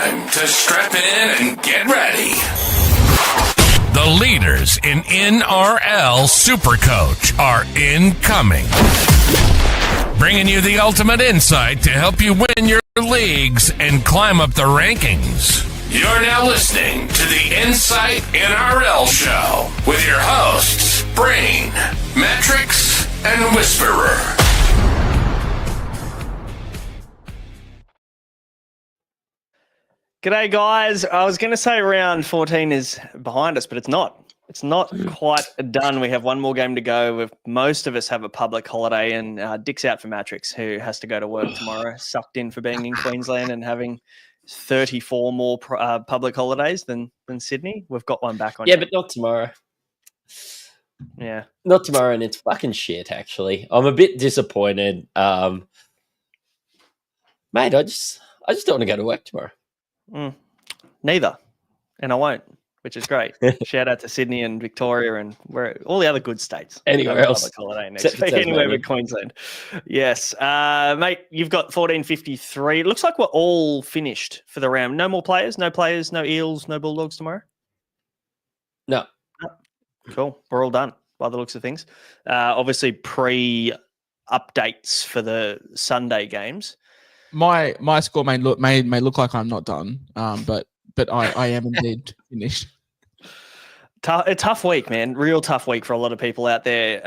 time to strap in and get ready. The leaders in NRL Supercoach are incoming. Bringing you the ultimate insight to help you win your leagues and climb up the rankings. You're now listening to the Insight NRL Show with your hosts, Brain, Mattrix, and Whisperer. G'day, guys. I was going to say round 14 is behind us, but it's not. It's not quite done. We have one more game to go. Most of us have a public holiday, and Dick's out for Mattrix, who has to go to work tomorrow, sucked in for being in Queensland and having 34 more public holidays than Sydney. We've got one back on. Yeah, but not tomorrow. Yeah. Not tomorrow, and it's fucking shit, actually. I'm a bit disappointed. Mate, I just don't want to go to work tomorrow. Neither. And I won't, which is great. Shout out to Sydney and Victoria and all the other good states. Anywhere else. Holiday next week. Anywhere but Queensland. Yes. Mate, you've got 14:53. It looks like we're all finished for the round. No more players, no Eels, no Bulldogs tomorrow? No. Cool. We're all done by the looks of things. Obviously, pre-updates for the Sunday games. My score may look like I'm not done, but I am indeed finished. A tough week, man. Real tough week for a lot of people out there.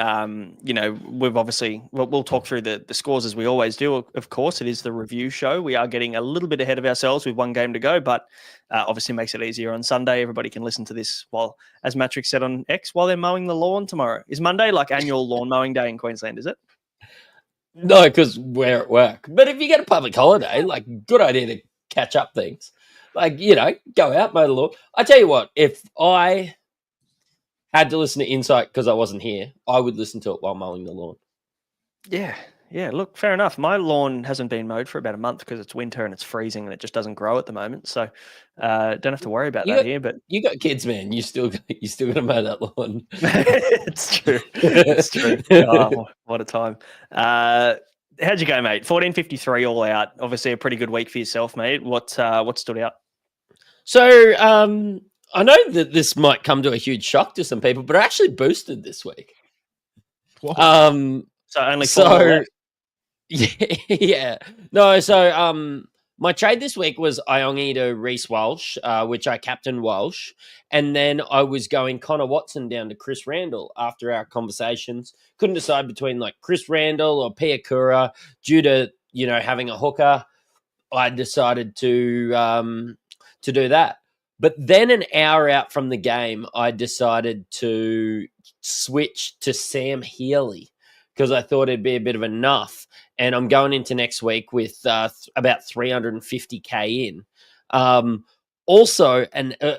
We'll talk through the scores as we always do. Of course, it is the review show. We are getting a little bit ahead of ourselves with one game to go, but obviously makes it easier on Sunday. Everybody can listen to this while, as Mattrix said on X, while they're mowing the lawn tomorrow. Is Monday like annual lawn mowing day in Queensland, is it? No, because we're at work. But if you get a public holiday, like, good idea to catch up things. Like, go out, mow the lawn. I tell you what, if I had to listen to Insight because I wasn't here, I would listen to it while mowing the lawn. Yeah. Look, fair enough. My lawn hasn't been mowed for about a month because it's winter and it's freezing and it just doesn't grow at the moment. So don't have to worry about that here. But you got kids, man. You still got to mow that lawn. It's true. It's true. Oh, what a time. How'd you go, mate? 14:53 all out. Obviously a pretty good week for yourself, mate. What stood out? So I know that this might come to a huge shock to some people, but I actually boosted this week. What? So only 4 Yeah. No, so my trade this week was Iongi to Reece Walsh, which I captained Walsh. And then I was going Connor Watson down to Chris Randall after our conversations. Couldn't decide between like Chris Randall or Piakura due to, having a hooker. I decided to do that. But then an hour out from the game, I decided to switch to Sam Healy because I thought it'd be a bit of enough. And I'm going into next week with about 350K in. Also,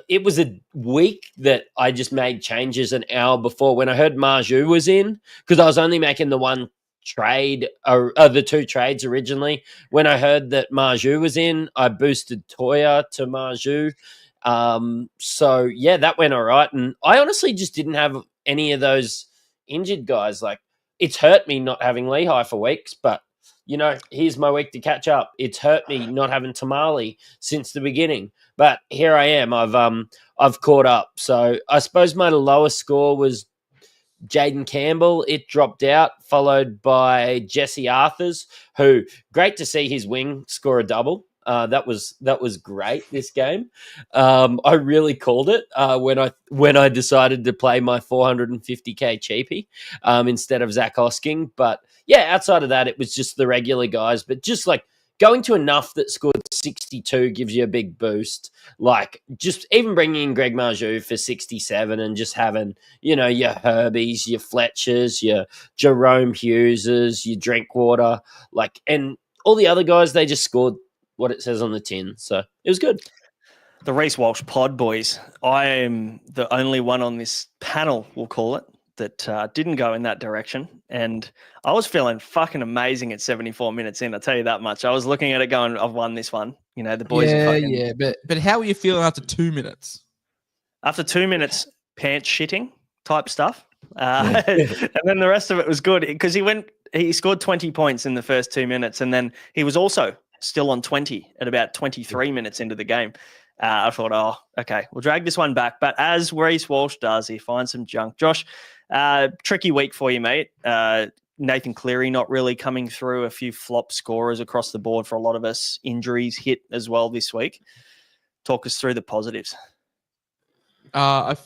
it was a week that I just made changes an hour before when I heard Marju was in, because I was only making the one trade, the two trades originally. When I heard that Marju was in, I boosted Toya to Marju. So, yeah, that went all right. And I honestly just didn't have any of those injured guys. Like, it's hurt me not having Lehigh for weeks, but here's my week to catch up. It's hurt me not having Tamale since the beginning, but here I am. I've caught up. So I suppose my lowest score was Jaden Campbell. It dropped out, followed by Jesse Arthurs, who great to see his wing score a double. That was great this game. I really called it when I decided to play my 450K cheapie instead of Zach Hosking. But yeah, outside of that, it was just the regular guys. But just like going to enough that scored 62 gives you a big boost. Like just even bringing in Greg Marju for 67 and just having, your Herbies, your Fletchers, your Jerome Hugheses, your Drinkwater, and all the other guys, they just scored what it says on the tin. So it was good. The Reece Walsh pod, boys. I am the only one on this panel, we'll call it, that didn't go in that direction. And I was feeling fucking amazing at 74 minutes in. I'll tell you that much. I was looking at it going, I've won this one. The boys are fucking... Yeah, but how are you feeling after 2 minutes? After 2 minutes, pants shitting type stuff. And then the rest of it was good because he scored 20 points in the first 2 minutes. And then he was also still on 20 at about 23 minutes into the game. I thought, oh, okay, we'll drag this one back. But as Reece Walsh does, he finds some junk. Josh, tricky week for you, mate. Nathan Cleary not really coming through. A few flop scorers across the board for a lot of us. Injuries hit as well this week. Talk us through the positives. I'm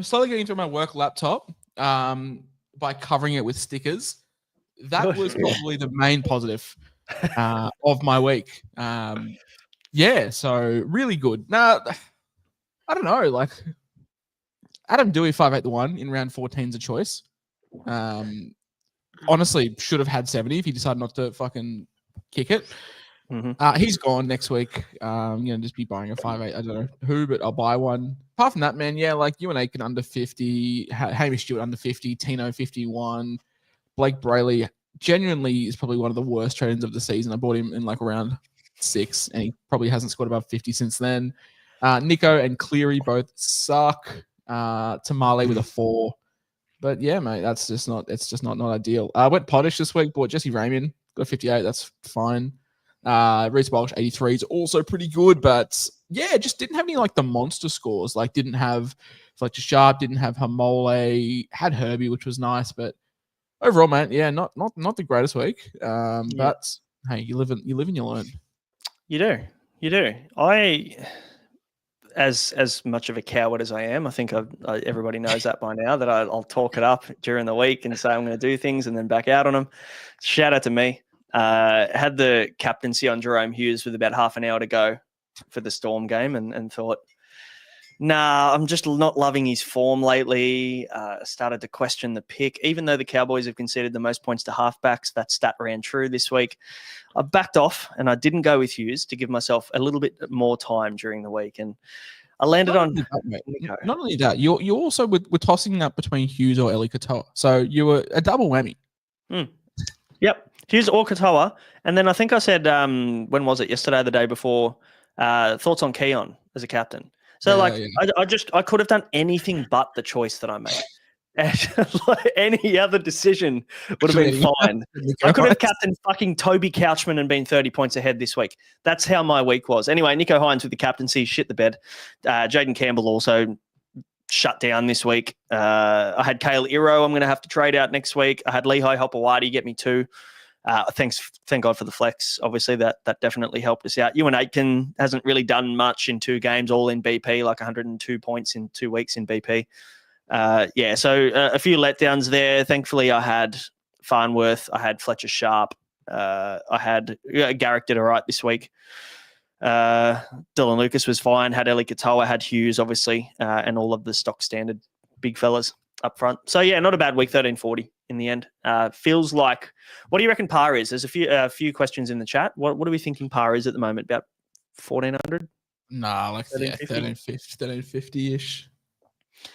slowly getting into my work laptop by covering it with stickers. That was probably the main positive of my week. Yeah, so really good. Now, I don't know, like Adam Dewey 5-8-1 in round 14 is a choice. Honestly, should have had 70 if he decided not to fucking kick it. Mm-hmm. He's gone next week. I'm going to just be buying a 5-8. I don't know who, but I'll buy one. Apart from that, man, yeah, like you and Aiken under 50, Hamish Stewart under 50, Tino 51, Blake Brayley genuinely is probably one of the worst trade-ins of the season. I bought him in like round 6, and he probably hasn't scored above 50 since then. Nico and Cleary both suck. Tamale with a 4. But yeah, mate, it's just not ideal. I went Potish this week, bought Jesse Raymond, got a 58, that's fine. Reece Walsh 83 is also pretty good, but yeah, just didn't have any like the monster scores. Like didn't have Fletcher Sharp, didn't have Hamole, had Herbie, which was nice, but overall, man, yeah, not the greatest week. But hey, you live and you learn. You do. I, as much of a coward as I am, I think everybody knows that by now, that I'll talk it up during the week and say I'm going to do things and then back out on them. Shout out to me. Had the captaincy on Jerome Hughes with about half an hour to go for the Storm game and thought, nah, I'm just not loving his form lately. Started to question the pick. Even though the Cowboys have conceded the most points to halfbacks, that stat ran true this week. I backed off and I didn't go with Hughes to give myself a little bit more time during the week. And I landed on Nico. Not only that, you also were tossing up between Hughes or Eli Katoa. So you were a double whammy. Yep. Hughes or Katoa. And then I think I said, when was it? Yesterday, the day before, thoughts on Keon as a captain. So I could have done anything but the choice that I made. And like any other decision would have been fine. I could have captained fucking Toby Couchman and been 30 points ahead this week. That's how my week was. Anyway, Nico Hines with the captaincy, shit the bed. Jaden Campbell also shut down this week. I had Kale Iro I'm going to have to trade out next week. I had Lehigh Hopewadi get me 2. Thank God for the flex. Obviously, that definitely helped us out. Ewan Aitken hasn't really done much in 2 games, all in BP, like 102 points in 2 weeks in BP. So a few letdowns there. Thankfully, I had Farnworth. I had Fletcher Sharp. I had Garrick did all right this week. Dylan Lucas was fine. Had Eli Katoa. Had Hughes, obviously, and all of the stock standard big fellas up front. So, yeah, not a bad week, 1340 in the end. Feels like, what do you reckon par is? There's a few questions in the chat. What are we thinking par is at the moment? About 1,400? Nah, like 1350-ish.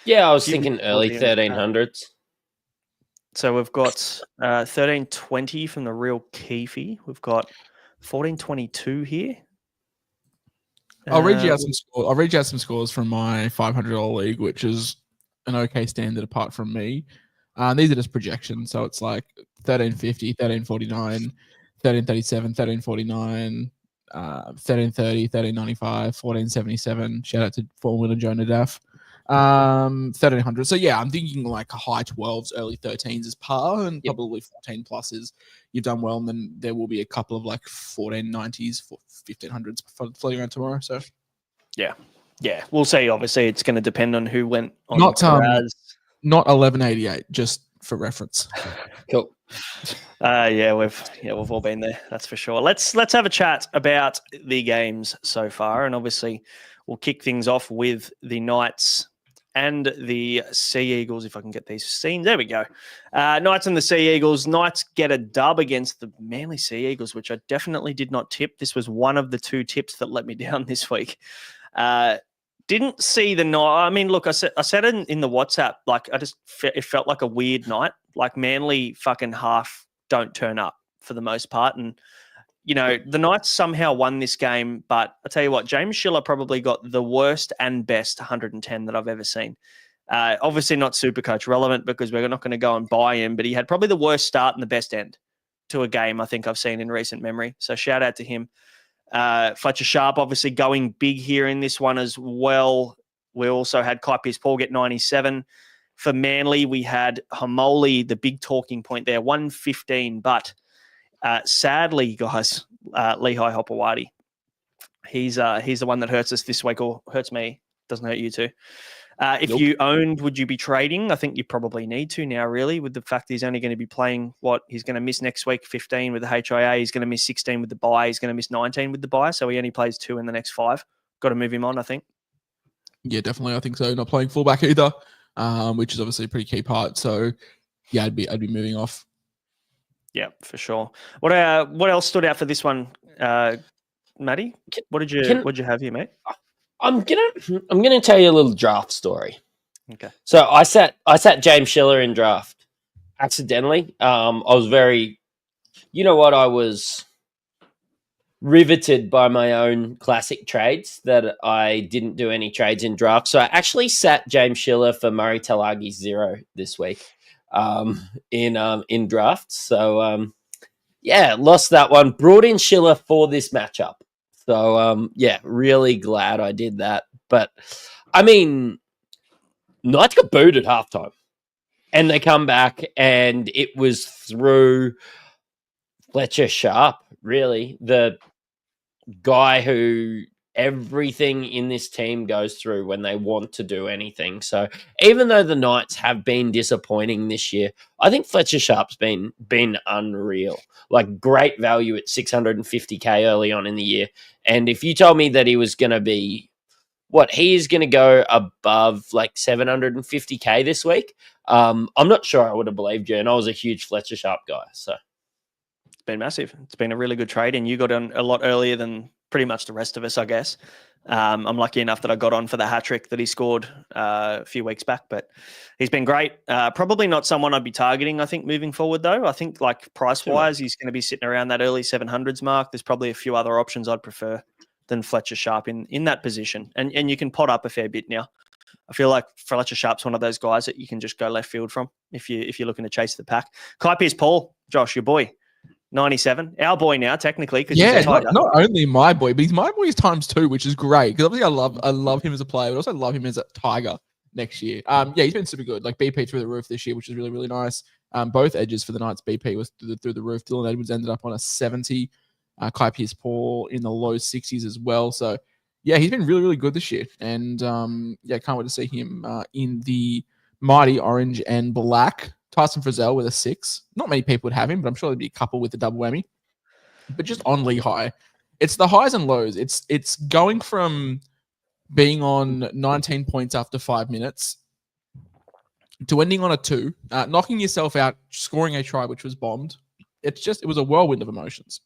Yeah, I was thinking early 1300s. So we've got 1320 from the real Keefe. We've got 1422 here. I'll read you out some scores. I'll read you out some scores from my $500 league, which is an okay standard apart from me. These are just projections, so it's like 1350, 1349, 1337, 1349, 1330, 1395, 1477. Shout out to former winner Jonah Daff. 1300. So yeah, I'm thinking like high 12s, early 13s is par, and probably 14 pluses. You've done well, and then there will be a couple of like 1490s, 1500s floating around tomorrow. So yeah, we'll see. Obviously, it's going to depend on who went on. Not 1188, just for reference. Cool. We've all been there. That's for sure. Let's have a chat about the games so far, and obviously we'll kick things off with the Knights and the Sea Eagles, if I can get these scenes. There we go. Knights and the Sea Eagles. Knights get a dub against the Manly Sea Eagles, which I definitely did not tip. This was one of the 2 tips that let me down this week. Didn't see the night. I mean, look, I said in the WhatsApp, like it felt like a weird night. Like Manly fucking half don't turn up for the most part. And, you know, the Knights somehow won this game, but I tell you what, James Schiller probably got the worst and best 110 that I've ever seen. Obviously not Supercoach relevant because we're not going to go and buy him, but he had probably the worst start and the best end to a game I think I've seen in recent memory. So shout out to him. Fletcher Sharp obviously going big here in this one as well. We also had Kai Pearce-Paul get 97. For Manly, we had Hamoli, the big talking point there, 115. But sadly, guys, Lehigh Hopewadi, he's the one that hurts us this week, or hurts me. Doesn't hurt you too. If you owned, would you be trading? I think you probably need to now, really, with the fact that he's only going to be playing he's going to miss next week, 15 with the HIA. He's going to miss 16 with the bye. He's going to miss 19 with the bye. So he only plays 2 in the next 5. Got to move him on, I think. Yeah, definitely. I think so. Not playing fullback either, which is obviously a pretty key part. So yeah, I'd be moving off. Yeah, for sure. What else stood out for this one, Matty? What did you have here, mate? I'm gonna tell you a little draft story. Okay. So I sat James Schiller in draft accidentally. I was I was riveted by my own classic trades that I didn't do any trades in draft. So I actually sat James Schiller for Murray Talagi's 0 this week in drafts. So lost that one. Brought in Schiller for this matchup. So, really glad I did that. But, I mean, Knights got booed at halftime. And they come back, and it was through Fletcher Sharp, really, the guy who everything in this team goes through when they want to do anything. So, even though the Knights have been disappointing this year, I think Fletcher Sharp's been unreal. Like, great value at 650K early on in the year. And if you told me that he was going to be, he is going to go above like 750K this week, I'm not sure I would have believed you. And I was a huge Fletcher Sharp guy. So it's been massive. It's been a really good trade, and you got on a lot earlier than pretty much the rest of us, I guess. I'm lucky enough that I got on for the hat trick that he scored a few weeks back, but he's been great. Probably not someone I'd be targeting, I think, moving forward, though. I think, like, price-wise, he's going to be sitting around that early 700s mark. There's probably a few other options I'd prefer than Fletcher Sharp in that position. And you can pot up a fair bit now. I feel like Fletcher Sharp's one of those guys that you can just go left field from if you're looking to chase the pack. Kai Pearce-Paul, Josh, your boy. 97, our boy now, technically. Yeah, not only my boy, but he's my boy's times 2, which is great. Because obviously I love him as a player, but also love him as a Tiger next year. He's been super good. Like, BP through the roof this year, which is really, really nice. Both edges for the Knights, BP was through the roof. Dylan Edwards ended up on a 70. Kai Pearce-Paul in the low 60s as well. So, yeah, he's been really, really good this year. And, can't wait to see him in the mighty orange and black. Tyson Frizzell with a 6. Not many people would have him, but I'm sure there'd be a couple with the double whammy. But just on Lehigh, it's the highs and lows. It's going from being on 19 points after 5 minutes to ending on a 2, knocking yourself out, scoring a try, which was bombed. It was a whirlwind of emotions.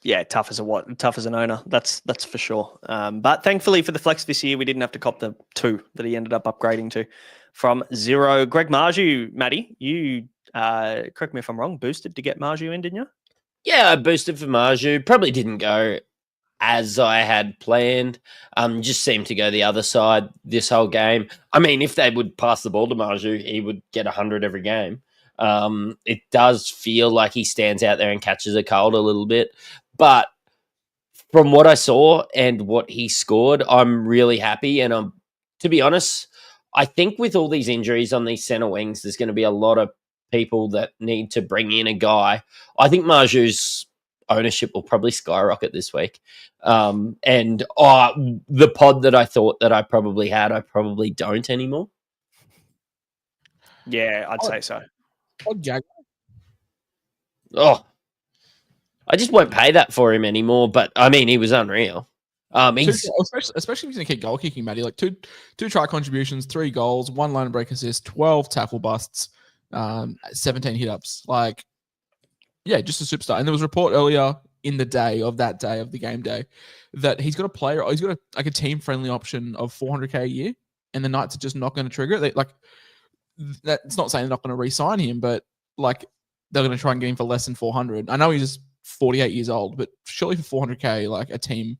Yeah, tough as an owner. That's for sure. But thankfully for the flex this year, we didn't have to cop the 2 that he ended up upgrading to from 0. Greg Marju, Matty, you correct me if I'm wrong, boosted to get Marju in, didn't you? Yeah, I boosted for Marju. Probably didn't go as I had planned. Just seemed to go the other side this whole game. I mean, if they would pass the ball to Marju, he would get 100 every game. It does feel like he stands out there and catches a cold a little bit. But from what I saw and what he scored, I'm really happy. And to be honest, I think with all these injuries on these center wings, there's going to be a lot of people that need to bring in a guy. I think Marju's ownership will probably skyrocket this week. The pod that I thought that I probably had, I probably don't anymore. Yeah, I'd say so. I just won't pay that for him anymore. But I mean, he was unreal. Especially if he's going to keep goal kicking, Matty. Like two try contributions, 3 goals, 1 line break assist, 12 tackle busts, 17 hit ups. Like, yeah, just a superstar. And there was a report earlier in the day of the game day that he's got a team friendly option of 400K a year, and the Knights are just not going to trigger it. That's not saying they're not going to re-sign him, but like they're going to try and get him for less than 400. I know he's 48 years old, but surely for 400K, like a team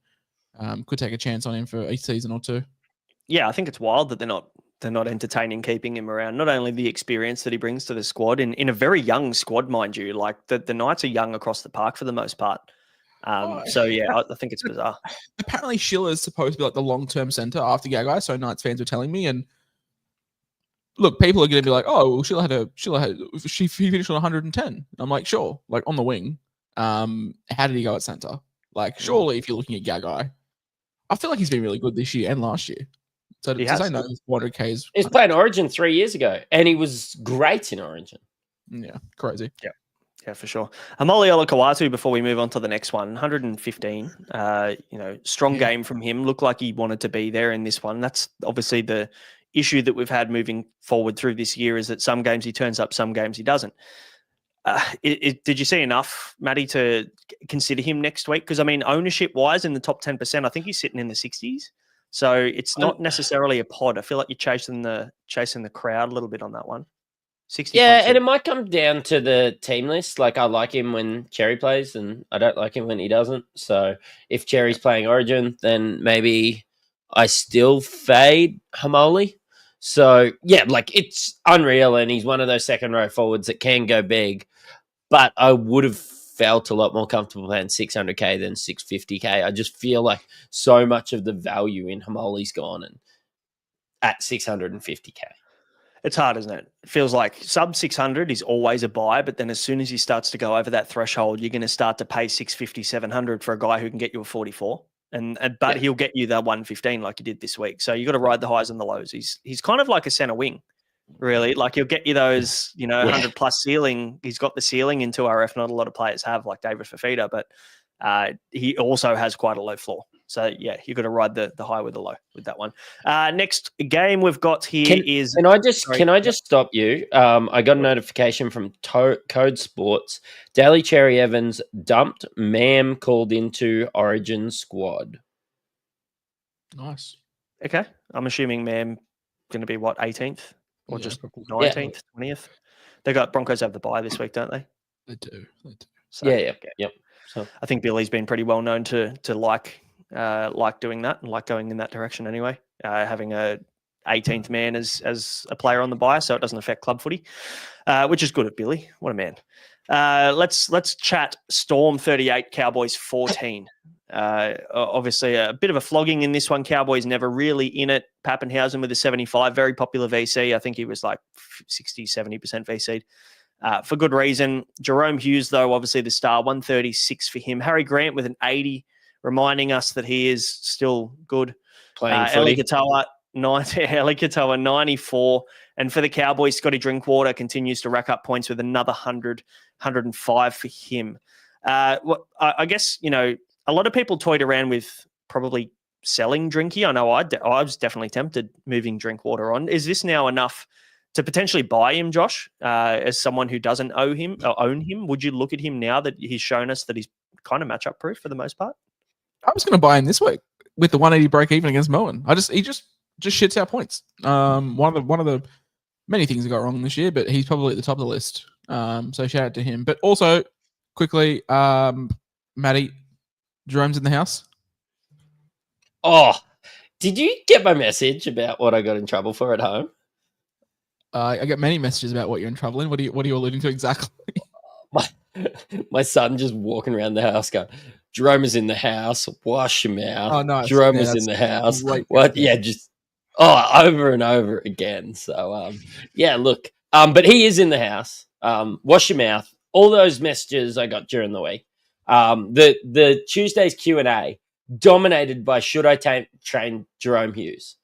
could take a chance on him for a season or 2. Yeah, I think it's wild that they're not they're not entertaining keeping him around. Not only the experience that he brings to the squad in a very young squad, mind you, like the Knights are young across the park for the most part. So yeah, I think it's bizarre. Apparently Schiller's supposed to be like the long-term centre after Gagai, so Knights fans were telling me. And look, people are going to be like, oh, well, she finished on 110. And I'm like, sure, like on the wing. How did he go at centre? Like, surely if you're looking at Gagai, I feel like he's been really good this year and last year. So to say no, 400K is... He was playing Origin 3 years ago, and he was great in Origin. Yeah, crazy. Yeah, for sure. Amoli Olakawatu, before we move on to the next one, 115. Strong game from him. Looked like he wanted to be there in this one. That's obviously the issue that we've had moving forward through this year, is that some games he turns up, some games he doesn't. Did you see enough, Matty, to consider him next week? Because, I mean, ownership-wise in the top 10%, I think he's sitting in the 60s. So it's not necessarily a pod. I feel like you're chasing the crowd a little bit on that one. 60. Yeah, and it might come down to the team list. Like, I like him when Cherry plays, and I don't like him when he doesn't. So if Cherry's playing Origin, then maybe I still fade Hamoli. So, yeah, like, it's unreal, and he's one of those second-row forwards that can go big. But I would have felt a lot more comfortable playing 600K than 650K. I just feel like so much of the value in Hamoli's gone and at 650K. It's hard, isn't it? It feels like sub 600 is always a buy, but then as soon as he starts to go over that threshold, you're going to start to pay 650, 700 for a guy who can get you a 44. But he'll get you the 115 like he did this week. So you got to ride the highs and the lows. He's kind of like a center wing, really. Like he'll get you those, 100 plus ceiling. He's got the ceiling in 2RF. Not a lot of players have, like David Fafita, but he also has quite a low floor. So, yeah, you've got to ride the high with the low with that one. Next game we've got here is... Can I just stop you? I got a notification from Code Sports. Daly Cherry Evans dumped. Mam called into Origin squad. Nice. Okay. I'm assuming Mam going to be, 18th? Or just 19th, 20th? They got Broncos have the bye this week, don't they? They do. So, Yep. So I think Billy's been pretty well known to like doing that and like going in that direction anyway, having a 18th man as a player on the bye, so it doesn't affect club footy, which is good at Billy. What a man. Let's chat Storm 38, Cowboys 14. Obviously a bit of a flogging in this one. Cowboys never really in it. Pappenhausen with a 75, very popular VC. I think he was like 60, 70% VC'd. For good reason. Jerome Hughes, though, obviously the star, 136 for him. Harry Grant with an 80, reminding us that he is still good. Playing footy. Eli Katoa, 94. And for the Cowboys, Scotty Drinkwater continues to rack up points with another 100, 105 for him. I guess, a lot of people toyed around with probably selling Drinky. I know I was definitely tempted moving Drinkwater on. Is this now enough to potentially buy him, Josh, as someone who doesn't own him? Would you look at him now that he's shown us that he's kind of matchup proof for the most part? I was going to buy him this week with the 180 break even against Moen. He just shits out points. One of the many things that got wrong this year, but he's probably at the top of the list. So shout out to him. But also, quickly, Matty, Jerome's in the house. Oh, did you get my message about what I got in trouble for at home? I get many messages about what you're in trouble in. What are you alluding to exactly? My son just walking around the house going, Jerome is in the house. Wash your mouth. Oh, nice. Jerome is in the house. What? Yeah, just over and over again. So look. But he is in the house. Wash your mouth. All those messages I got during the week. The Tuesday's Q&A dominated by should I train Jerome Hughes?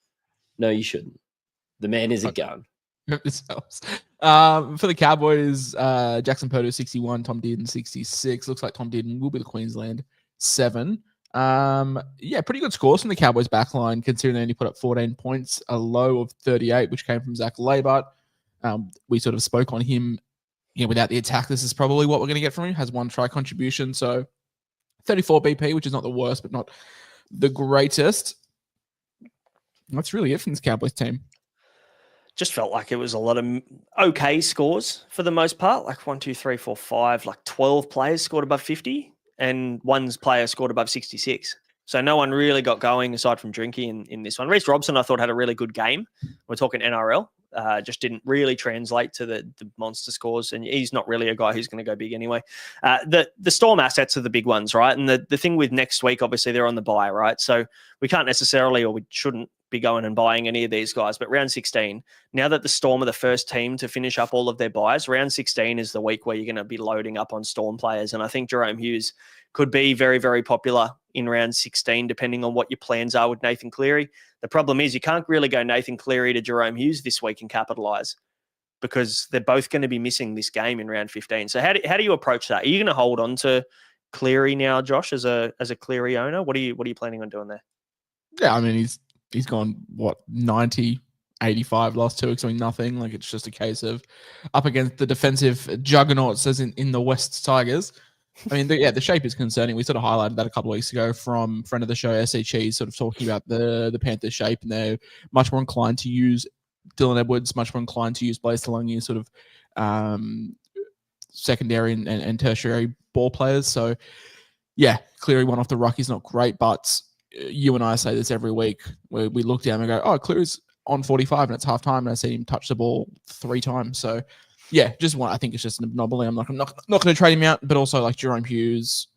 No, you shouldn't. The man is a gun. This helps. For the Cowboys, Jackson Purdy 61, Tom Dearden 66. Looks like Tom Dearden will be the Queensland 7. Pretty good scores from the Cowboys backline, considering they only put up 14 points, a low of 38, which came from Zach Labart. We sort of spoke on him. Without the attack, this is probably what we're going to get from him. Has one try contribution, so 34 BP, which is not the worst, but not the greatest. That's really it from this Cowboys team. Just felt like it was a lot of okay scores for the most part. Like 1, 2, 3, 4, 5, like 12 players scored above 50, and one player scored above 66. So no one really got going aside from Drinky in this one. Reece Robson, I thought, had a really good game. We're talking NRL. Just didn't really translate to the monster scores, and he's not really a guy who's going to go big anyway. The Storm assets are the big ones, right? And the thing with next week, obviously, they're on the bye, right? So we can't necessarily, or we shouldn't be going and buying any of these guys. But round 16, now that the Storm are the first team to finish up all of their buys, round 16 is the week where you're going to be loading up on Storm players. And I think Jerome Hughes could be very, very popular in round 16, depending on what your plans are with Nathan Cleary. The problem is you can't really go Nathan Cleary to Jerome Hughes this week and capitalise, because they're both going to be missing this game in round 15. So how do you approach that? Are you going to hold on to Cleary now, Josh, as a Cleary owner? What are you planning on doing there? Yeah, I mean, he's gone, 90, 85 last 2 weeks, doing nothing. Like, it's just a case of up against the defensive juggernauts as in the West Tigers. I mean, the shape is concerning. We sort of highlighted that a couple of weeks ago from friend of the show, SE Cheese, sort of talking about the Panthers shape, and they're much more inclined to use Dylan Edwards, much more inclined to use Blaise Talungi, sort of secondary and tertiary ball players. So, yeah, Cleary one off the ruck is not great, but you and I say this every week, where we look down and go, oh, Cleary's on 45 and it's half time, and I see him touch the ball 3 times. So, yeah, I think it's just an anomaly. I'm not going to trade him out, but also like Jerome Hughes,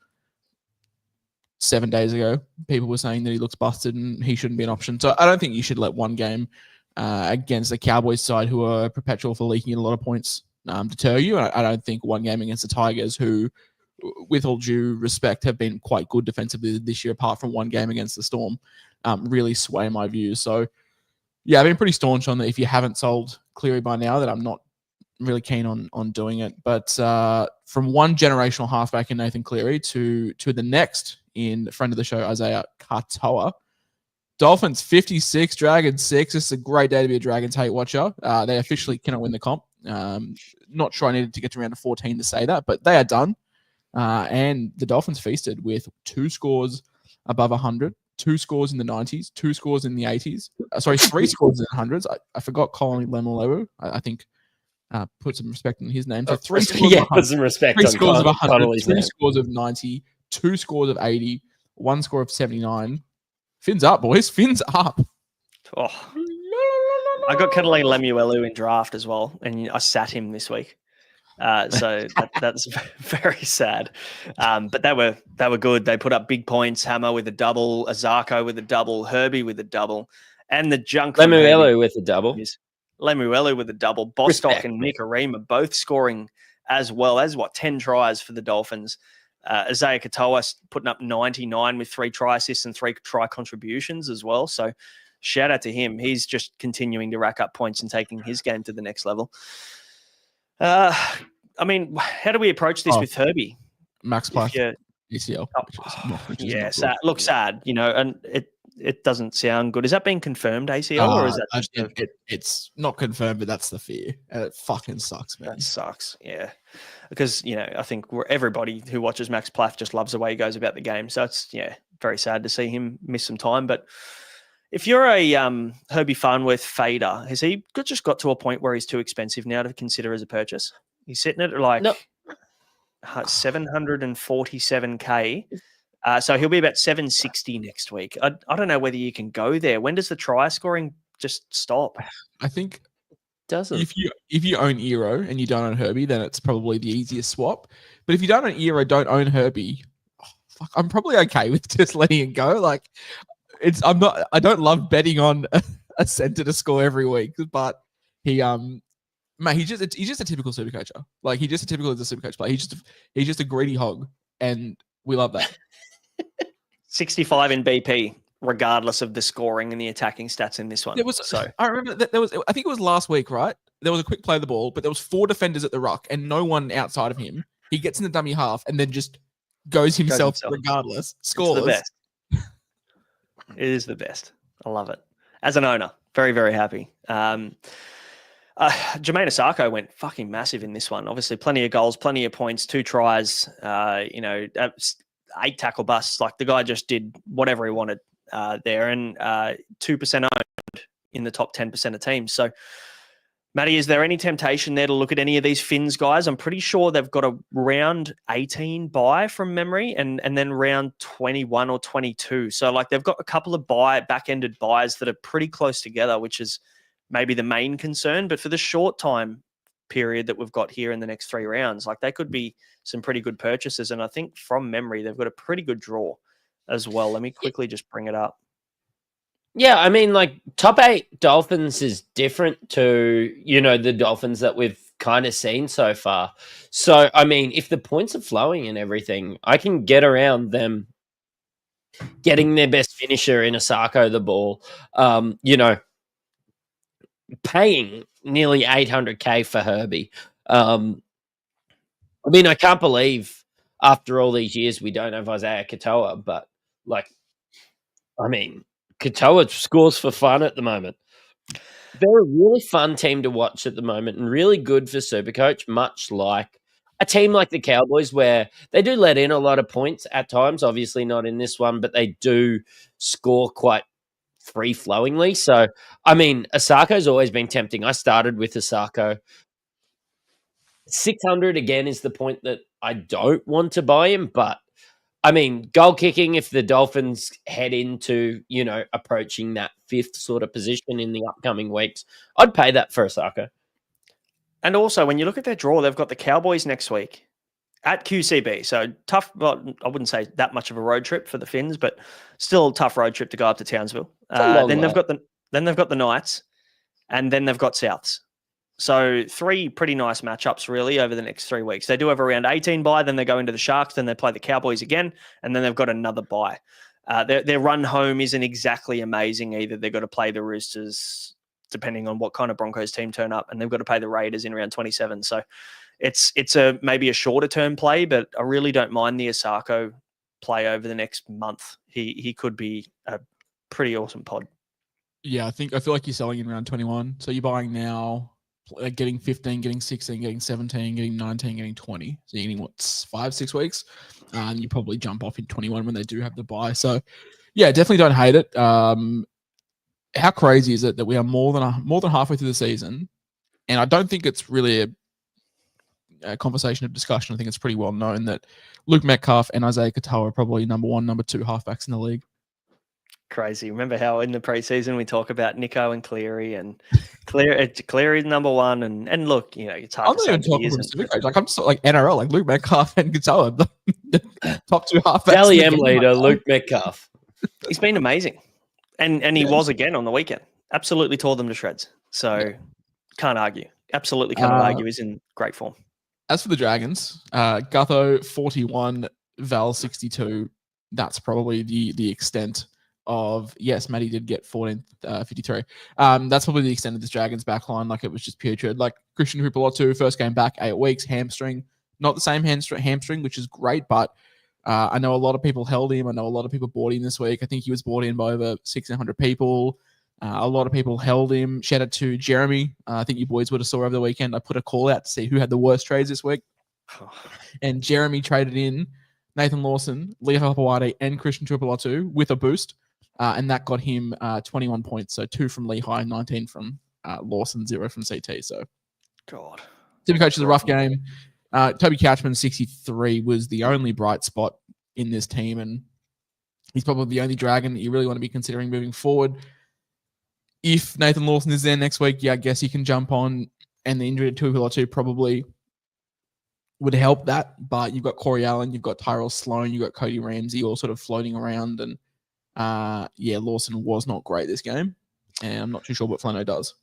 7 days ago, people were saying that he looks busted and he shouldn't be an option. So I don't think you should let one game against the Cowboys side, who are perpetual for leaking in a lot of points, deter you. I don't think one game against the Tigers, who, with all due respect, have been quite good defensively this year, apart from one game against the Storm, really sway my views. So, yeah, I've been pretty staunch on that. If you haven't sold Cleary by now, that I'm not really keen on doing it. But from one generational halfback in Nathan Cleary to the next in friend of the show, Isaiah Katoa, Dolphins 56, Dragons 6. It's a great day to be a Dragons hate watcher. They officially cannot win the comp. Not sure I needed to get to round of 14 to say that, but they are done. And the Dolphins feasted with 2 scores above 100, 2 scores in the 90s, 2 scores in the 80s. 3 scores in the 100s. I forgot Colin Lemuelu. I think put some respect on his name. So 3 scores put some respect 3 on scores of 100, Connolly's 2 name. scores of 90, 2 scores of 80, 1 score of 79. Fins up, boys. Fins up. Oh, I got Catalina Lemuelu in draft as well, and I sat him this week. So that's very sad. But they were good. They put up big points. Hammer with a double, Azarko with a double, Herbie with a double, and the junk Lemuelu with a double. Lemuelu with a double. Bostock and Nick Arima both scoring as well as 10 tries for the Dolphins. Isaiah Katoa putting up 99 with 3 try assists and 3 try contributions as well. So shout out to him. He's just continuing to rack up points and taking his game to the next level. I mean, how do we approach this with Herbie? Max Plath, ACL. Sad. Look, sad, and it doesn't sound good. Is that being confirmed, ACL, or is that it's not confirmed, but that's the fear. It fucking sucks, man. That sucks, yeah. Because, I think everybody who watches Max Plath just loves the way he goes about the game. So it's, very sad to see him miss some time. But if you're a Herbie Farnworth fader, has he just got to a point where he's too expensive now to consider as a purchase? He's sitting at 747K. So he'll be about 760 next week. I don't know whether you can go there. When does the try scoring just stop? I think doesn't. If you own Eero and you don't own Herbie, then it's probably the easiest swap. But if you don't own Eero, don't own Herbie, I'm probably okay with just letting it go. Like, I don't love betting on a center to score every week, but he's just a typical Supercoacher. Like, he's just a typical Supercoach player. He's just a greedy hog, and we love that. 65 in BP, regardless of the scoring and the attacking stats in this one. I remember that I think it was last week, right? There was a quick play of the ball, but there was 4 defenders at the ruck and no one outside of him. He gets in the dummy half and then just goes himself regardless. Scores. It's the best. It is the best. I love it. As an owner, very, very happy. Jermaine Asako went fucking massive in this one. Obviously, plenty of goals, plenty of points, 2 tries, 8 tackle busts. Like, the guy just did whatever he wanted there, and 2% owned in the top 10% of teams. So Matty, is there any temptation there to look at any of these Finns guys? I'm pretty sure they've got a round 18 bye from memory and then round 21 or 22. So like they've got a couple of back-ended buys that are pretty close together, which is maybe the main concern. But for the short time period that we've got here in the next 3 rounds, like they could be some pretty good purchases. And I think from memory, they've got a pretty good draw as well. Let me quickly just bring it up. Yeah, I mean, like top 8 Dolphins is different to, the Dolphins that we've kind of seen so far. So, I mean, if the points are flowing and everything, I can get around them getting their best finisher in Asako the ball, paying nearly $800K for Herbie. I mean, I can't believe after all these years we don't have Isaiah Katoa, but Katoa scores for fun at the moment. They're a really fun team to watch at the moment and really good for Supercoach, much like a team like the Cowboys where they do let in a lot of points at times, obviously not in this one, but they do score quite free-flowingly. So, I mean, Asako's always been tempting. I started with Asako. 600 again is the point that I don't want to buy him, but I mean, goal kicking, if the Dolphins head into, approaching that 5th sort of position in the upcoming weeks, I'd pay that for Asako. And also, when you look at their draw, they've got the Cowboys next week at QCB. So tough, well, I wouldn't say that much of a road trip for the Finns, but still a tough road trip to go up to Townsville. Then they've got the Knights, and then they've got Souths. So 3 pretty nice matchups really over the next 3 weeks. They do have a round 18 bye, then they go into the Sharks, then they play the Cowboys again, and then they've got another bye. Their run home isn't exactly amazing either. They've got to play the Roosters, depending on what kind of Broncos team turn up, and they've got to play the Raiders in round 27. So it's maybe a shorter term play, but I really don't mind the Asako play over the next month. He could be a pretty awesome pod. Yeah, I feel like you're selling in round 21. So you're buying now, getting 15, getting 16, getting 17, getting 19, getting 20. So you're getting 5-6 weeks, and you probably jump off in 21 when they do have the bye. So yeah, definitely don't hate it. How crazy is it that we are more than halfway through the season, and I don't think it's really a conversation of discussion. I think it's pretty well known that Luke Metcalf and Isaiah Katoa are probably number 1, number 2 halfbacks in the league. Crazy. Remember how in the preseason we talk about Nico and Cleary, and Cleary's number 1, and look, it's hard. I'm not even talking about Supercoach. Like I'm just like NRL, like Luke Metcalf and Katoa, the top 2 halfbacks. Dally M leader Luke Metcalf. He's been amazing, and he was again on the weekend. Absolutely tore them to shreds. So can't argue. Absolutely can't argue. He's in great form. As for the Dragons, Gutho 41, Val 62. That's probably the extent of, yes, Matty did get 53. That's probably the extent of this Dragons backline. Like, it was just putrid. Like, Christian Hupalotu, first game back, 8 weeks, hamstring. Not the same hamstring, which is great, but I know a lot of people held him. I know a lot of people bought him this week. I think he was bought in by over 1,600 people. A lot of people held him. Shout out to Jeremy. I think you boys would have saw over the weekend. I put a call out to see who had the worst trades this week. And Jeremy traded in Nathan Lawson, Lehigh Hapawade, and Christian Tuipulotu with a boost. And that got him 21 points. So 2 from Lehigh, 19 from Lawson, 0 from CT. So, God. Supercoach is a rough game. Toby Couchman, 63, was the only bright spot in this team. And he's probably the only Dragon that you really want to be considering moving forward. If Nathan Lawson is there next week, I guess he can jump on. And the injury to Tuipulotu probably would help that. But you've got Corey Allen, you've got Tyrell Sloan, you've got Cody Ramsey all sort of floating around. And Lawson was not great this game, and I'm not too sure what Flano does.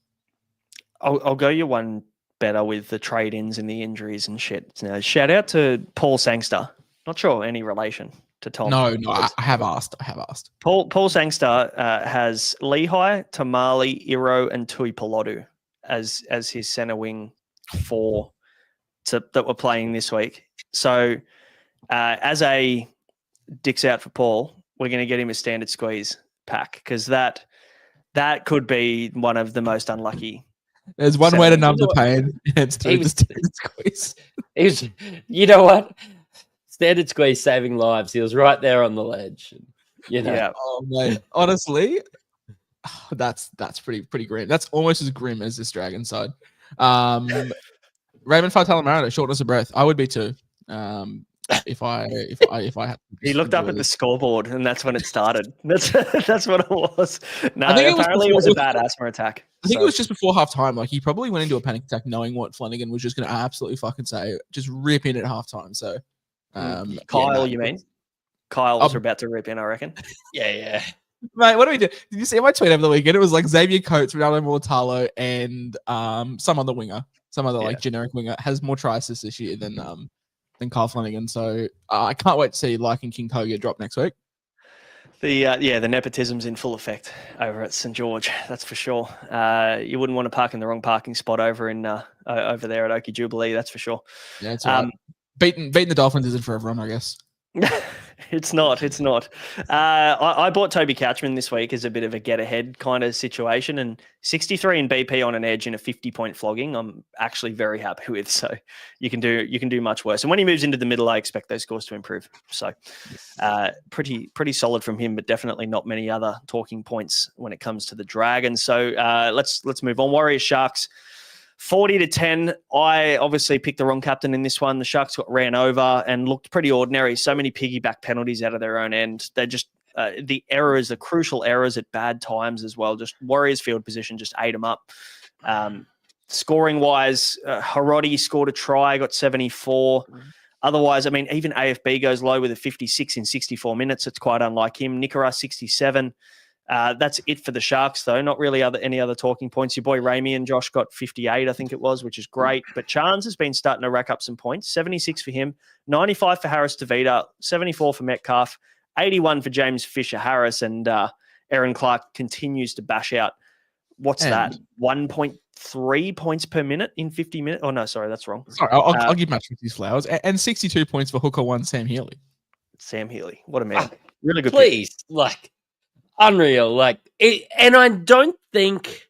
I'll go you one better with the trade-ins and the injuries and shit. Now, shout out to Paul Sangster. Not sure any relation to Tom. No, I have asked. Paul Sangster has Lehigh, Tamale, Iro, and Tui Pilotu as his center wing 4 that were playing this week. So as a dicks out for Paul, we're going to get him a standard squeeze pack, because that could be one of the most unlucky. There's one way to numb the pain. It's through the standard squeeze. You know what? Standard squeeze saving lives. He was right there on the ledge. Yeah. Oh, mate. Honestly, that's pretty grim. That's almost as grim as this Dragon side. Raymond Faitalamara, shortness of breath. I would be too. If I had. He looked up at the scoreboard, and that's when it started. That's what it was. No, I think apparently it was a bad asthma attack. I think it was just before half time. Like, he probably went into a panic attack knowing what Flanagan was just going to absolutely fucking say, just rip in at half time. So, Kyle, you mean? Kyle was about to rip in, I reckon. Yeah. Mate, what do we do? Did you see my tweet over the weekend? It was like Xavier Coates, Ronaldo Mortalo, and some other winger, like generic winger, has more try assists this year than Kyle Flanagan. So I can't wait to see and King Koga drop next week. The nepotism's in full effect over at St George. That's for sure. You wouldn't want to park in the wrong parking spot over over there at Oakey Jubilee. That's for sure. Yeah, it's right. Beating the Dolphins isn't for everyone, I guess. It's not. I bought Toby Couchman this week as a bit of a get ahead kind of situation, and 63 in BP on an edge in a 50-point flogging, I'm actually very happy with. So you can do much worse. And when he moves into the middle, I expect those scores to improve. So pretty solid from him, but definitely not many other talking points when it comes to the Dragons. So let's move on. Warriors Sharks. 40-10. I obviously picked the wrong captain in this one. The Sharks got ran over and looked pretty ordinary. So many piggyback penalties out of their own end. They're just the crucial errors at bad times as well. Just Warriors field position just ate them up. Scoring wise, Hiroti scored a try, got 74. Otherwise, I mean, even AFB goes low with a 56 in 64 minutes. It's quite unlike him. Nikora 67. That's it for the Sharks, though. Not really any other talking points. Your boy Ramey and Josh got 58, I think it was, which is great. But Chance has been starting to rack up some points. 76 for him, 95 for Harris Tavita, 74 for Metcalf, 81 for James Fisher-Harris, and Aaron Clark continues to bash out. What's that? 1.3 points per minute in 50 minutes? Oh, no, sorry, that's wrong. Sorry, I'll give Mattrix his flowers. And 62 points for hooker one, Sam Healy. Sam Healy. What a man. Really good. Please, unreal. And I don't think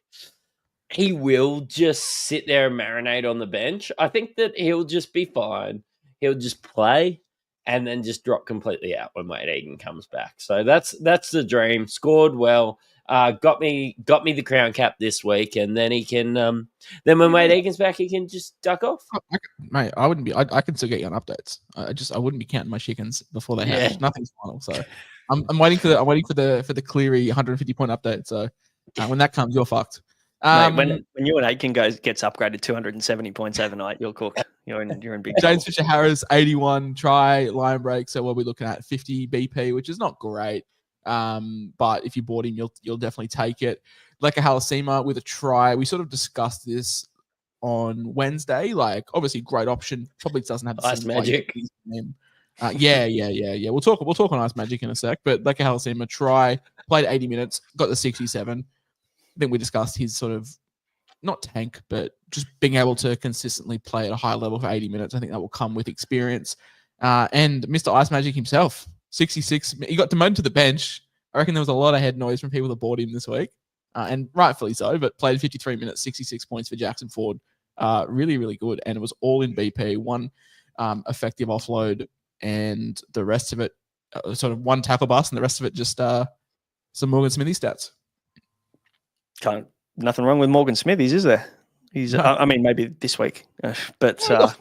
he will just sit there and marinate on the bench. I think that he'll just be fine. He'll just play and then just drop completely out when Wade Egan comes back. So that's the dream. Scored well. Got me the crown cap this week, and then he can. Then when Wade Egan's back, he can just duck off. Mate, I wouldn't be. I can still get you on updates. I wouldn't be counting my chickens before they hatch. Nothing's final. So I'm waiting for the Cleary 150 point update. So when that comes, you're fucked. Mate, when you and Aiken gets upgraded 270 points overnight, you're cooked. You're in big trouble. James Fisher-Harris 81 try line break. So what are we looking at? 50 BP, which is not great. But if you bought him, you'll definitely take it. Leka Halasima with a try. We sort of discussed this on Wednesday. Obviously, great option. Probably doesn't have the Ice Magic. Yeah. We'll talk on Ice Magic in a sec. But Leka Halasima try, played 80 minutes, got the 67. I think we discussed his sort of not tank, but just being able to consistently play at a high level for 80 minutes. I think that will come with experience. And Mr. Ice Magic himself, 66. He got demoted to the bench. I reckon there was a lot of head noise from people that bought him this week, and rightfully so, but played 53 minutes, 66 points for Jackson Ford. Really, really good. And it was all in BP, one effective offload, and the rest of it, sort of one tackle bust, and the rest of it just some Morgan Smithy stats. Nothing wrong with Morgan Smithies, is there? He's, no. I mean, maybe this week, but not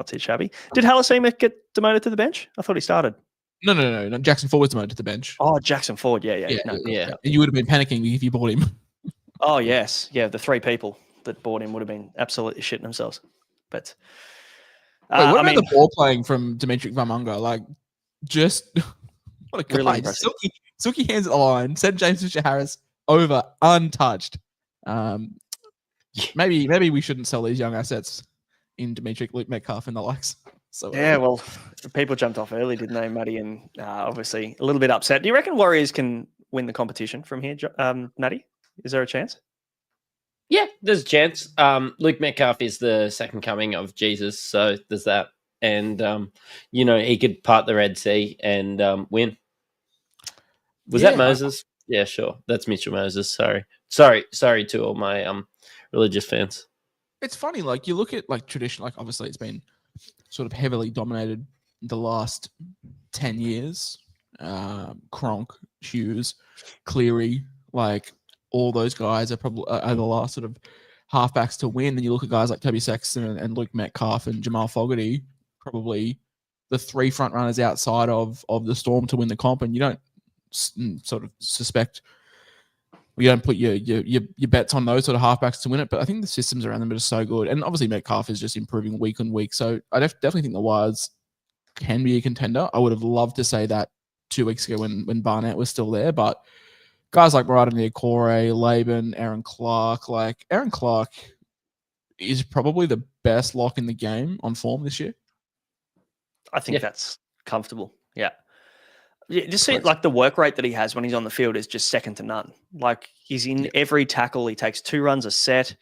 too shabby. Did Halasima get demoted to the bench? I thought he started. No. Jackson Ford was demoted to the bench. Oh, Jackson Ford. Yeah. You would have been panicking if you bought him. Oh, yes. Yeah, the three people that bought him would have been absolutely shitting themselves. But wait, what about the ball playing from Dimitri Vamunga? Just what a guy. Really Silky hands at the line. Sent James Fisher-Harris over untouched. Maybe we shouldn't sell these young assets in Dimitri, Luke Metcalf and the likes. So yeah, well, people jumped off early, didn't they, Matty? And obviously a little bit upset. Do you reckon Warriors can win the competition from here, Matty? Is there a chance? Yeah, there's a chance. Luke Metcalf is the second coming of Jesus, so there's that. And, he could part the Red Sea and win. Was that Moses? Yeah, sure. That's Mitchell Moses. Sorry to all my religious fans. It's funny, you look at tradition, obviously it's been sort of heavily dominated the last 10 years. Cronk, Hughes, Cleary, all those guys are probably over the last sort of halfbacks to win, then you look at guys like Toby Sexton and Luke Metcalf and Jamal Fogarty, probably the 3 front runners outside of the Storm to win the comp, and you don't sort of suspect. You don't put your bets on those sort of halfbacks to win it, but I think the systems around them are just so good. And obviously Metcalf is just improving week on week. So I definitely think the Wires can be a contender. I would have loved to say that 2 weeks ago when Barnett was still there, but guys like Brighton, Niokore, Laban, Aaron Clark, like Aaron Clark is probably the best lock in the game on form this year. I think that's comfortable. Yeah. Just see, like the work rate that he has when he's on the field is just second to none. Like he's in every tackle. He takes 2 runs a set,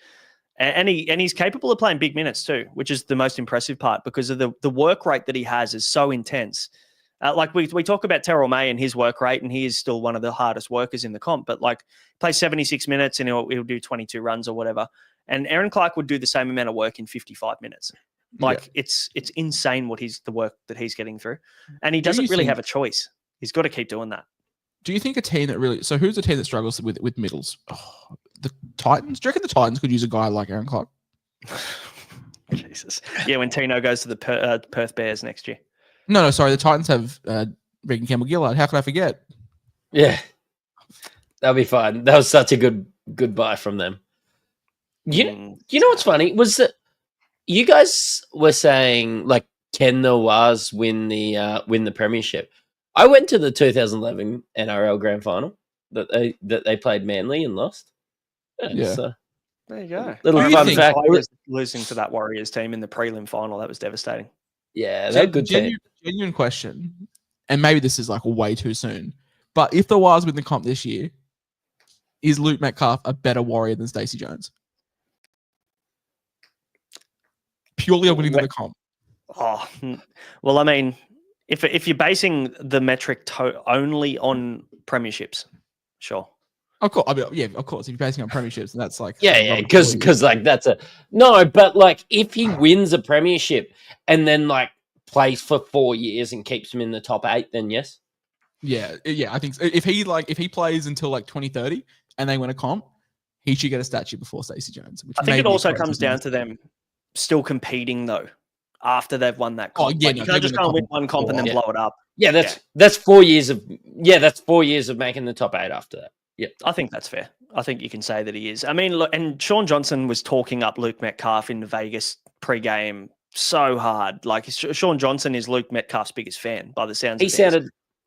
and he's capable of playing big minutes too, which is the most impressive part because of the work rate that he has is so intense. Like we talk about Terrell May and his work rate, and he is still one of the hardest workers in the comp. But like plays 76 minutes and he'll do 22 runs or whatever. And Aaron Clark would do the same amount of work in 55 minutes. Like it's insane the work that he's getting through, and he doesn't really have a choice. He's got to keep doing that. Do you think a team that really... So who's a team that struggles with middles? Oh, the Titans? Do you reckon the Titans could use a guy like Aaron Clark? Jesus. Yeah, when Tino goes to the Perth Bears next year. No, sorry. The Titans have Regan Campbell-Gillard. How could I forget? Yeah. That'll be fine. That was such a good buy from them. You know what's funny? Was that you guys were saying, like, can the Wars win the premiership? I went to the 2011 NRL Grand Final that they played Manly and lost. Yeah. So there you go. Little fun fact: losing to that Warriors team in the prelim final, that was devastating. Yeah, they're a good team. Genuine question, and maybe this is like way too soon, but if the Wars win the comp this year, is Luke Metcalf a better Warrior than Stacey Jones? Purely on winning the comp. Oh, well, I mean, if you're basing the metric only on premierships, sure. Of course, of course. If you're basing on premierships, and that's like because like that's but like if he wins a premiership and then like plays for 4 years and keeps him in the top 8, then yes. Yeah, I think so. If he plays until like 2030 and they win a comp, he should get a statue before Stacey Jones. I think it also comes down to them still competing though. After they've won that comp. You can't just go and win one comp and then blow it up. Yeah, that's 4 years of making the top 8 after that. Yeah, I think that's fair. I think you can say that he is. I mean, look, and Sean Johnson was talking up Luke Metcalf in Vegas pre-game so hard. Like Sean Johnson is Luke Metcalf's biggest fan by the sounds.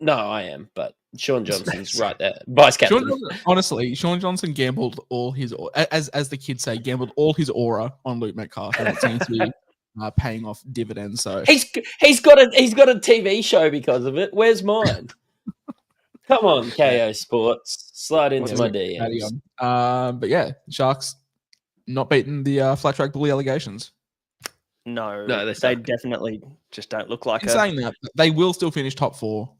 No, I am, but Sean Johnson's right there, vice captain. Honestly, Sean Johnson gambled all his, as the kids say, gambled all his aura on Luke Metcalf, and it seems to be paying off dividends. So he's got a TV show because of it. Where's mine? Come on, KO Sports, slide into my DMs. But yeah, Sharks not beating the flat track bully allegations. No, they definitely just don't look like. Saying that, they will still finish top 4,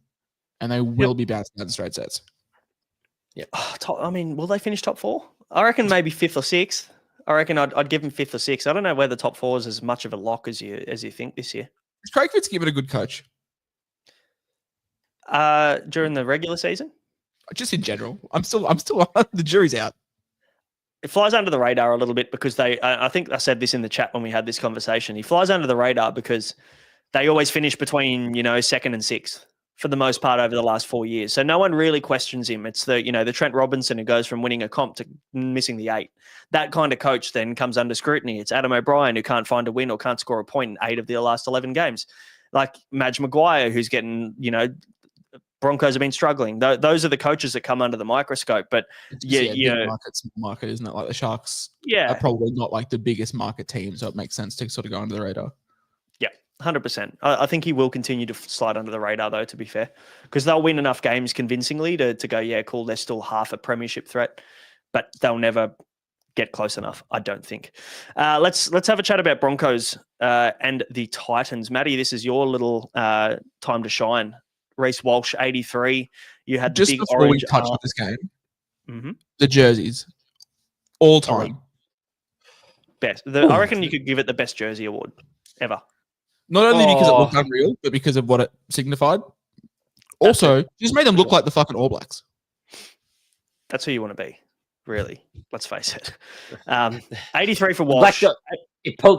and they will be bouncing out in straight sets. Yeah, I mean, will they finish top 4? I reckon maybe 5th or 6th. I reckon I'd give them 5th or 6th. I don't know whether top 4 is as much of a lock as you think this year. Is Craig Fitzgibbon a good coach? During the regular season? Just in general. I'm still the jury's out. It flies under the radar a little bit because I think I said this in the chat when we had this conversation. He flies under the radar because they always finish between, 2nd and 6th for the most part over the last 4 years. So no one really questions him. It's the Trent Robinson who goes from winning a comp to missing the 8. That kind of coach then comes under scrutiny. It's Adam O'Brien who can't find a win or can't score a point in 8 of the last 11 games. Like Madge Maguire, who's getting, Broncos have been struggling. Those are the coaches that come under the microscope. But market, isn't it? Like the Sharks are probably not like the biggest market team, so it makes sense to sort of go under the radar. Yeah, 100%. I think he will continue to slide under the radar, though, to be fair, because they'll win enough games convincingly to go, yeah, cool, they're still half a premiership threat, but they'll never get close enough, I don't think. Let's have a chat about Broncos and the Titans. Matty, this is your little time to shine. Reece Walsh, 83. You had just the big before orange we touch on this game. The jerseys, all time best. I reckon you could give it the best jersey award ever. Not only because it looked unreal, but because of what it signified. Also, just made them look like the fucking All Blacks. That's who you want to be. Really, let's face it. 83 for Black Walsh. Dog,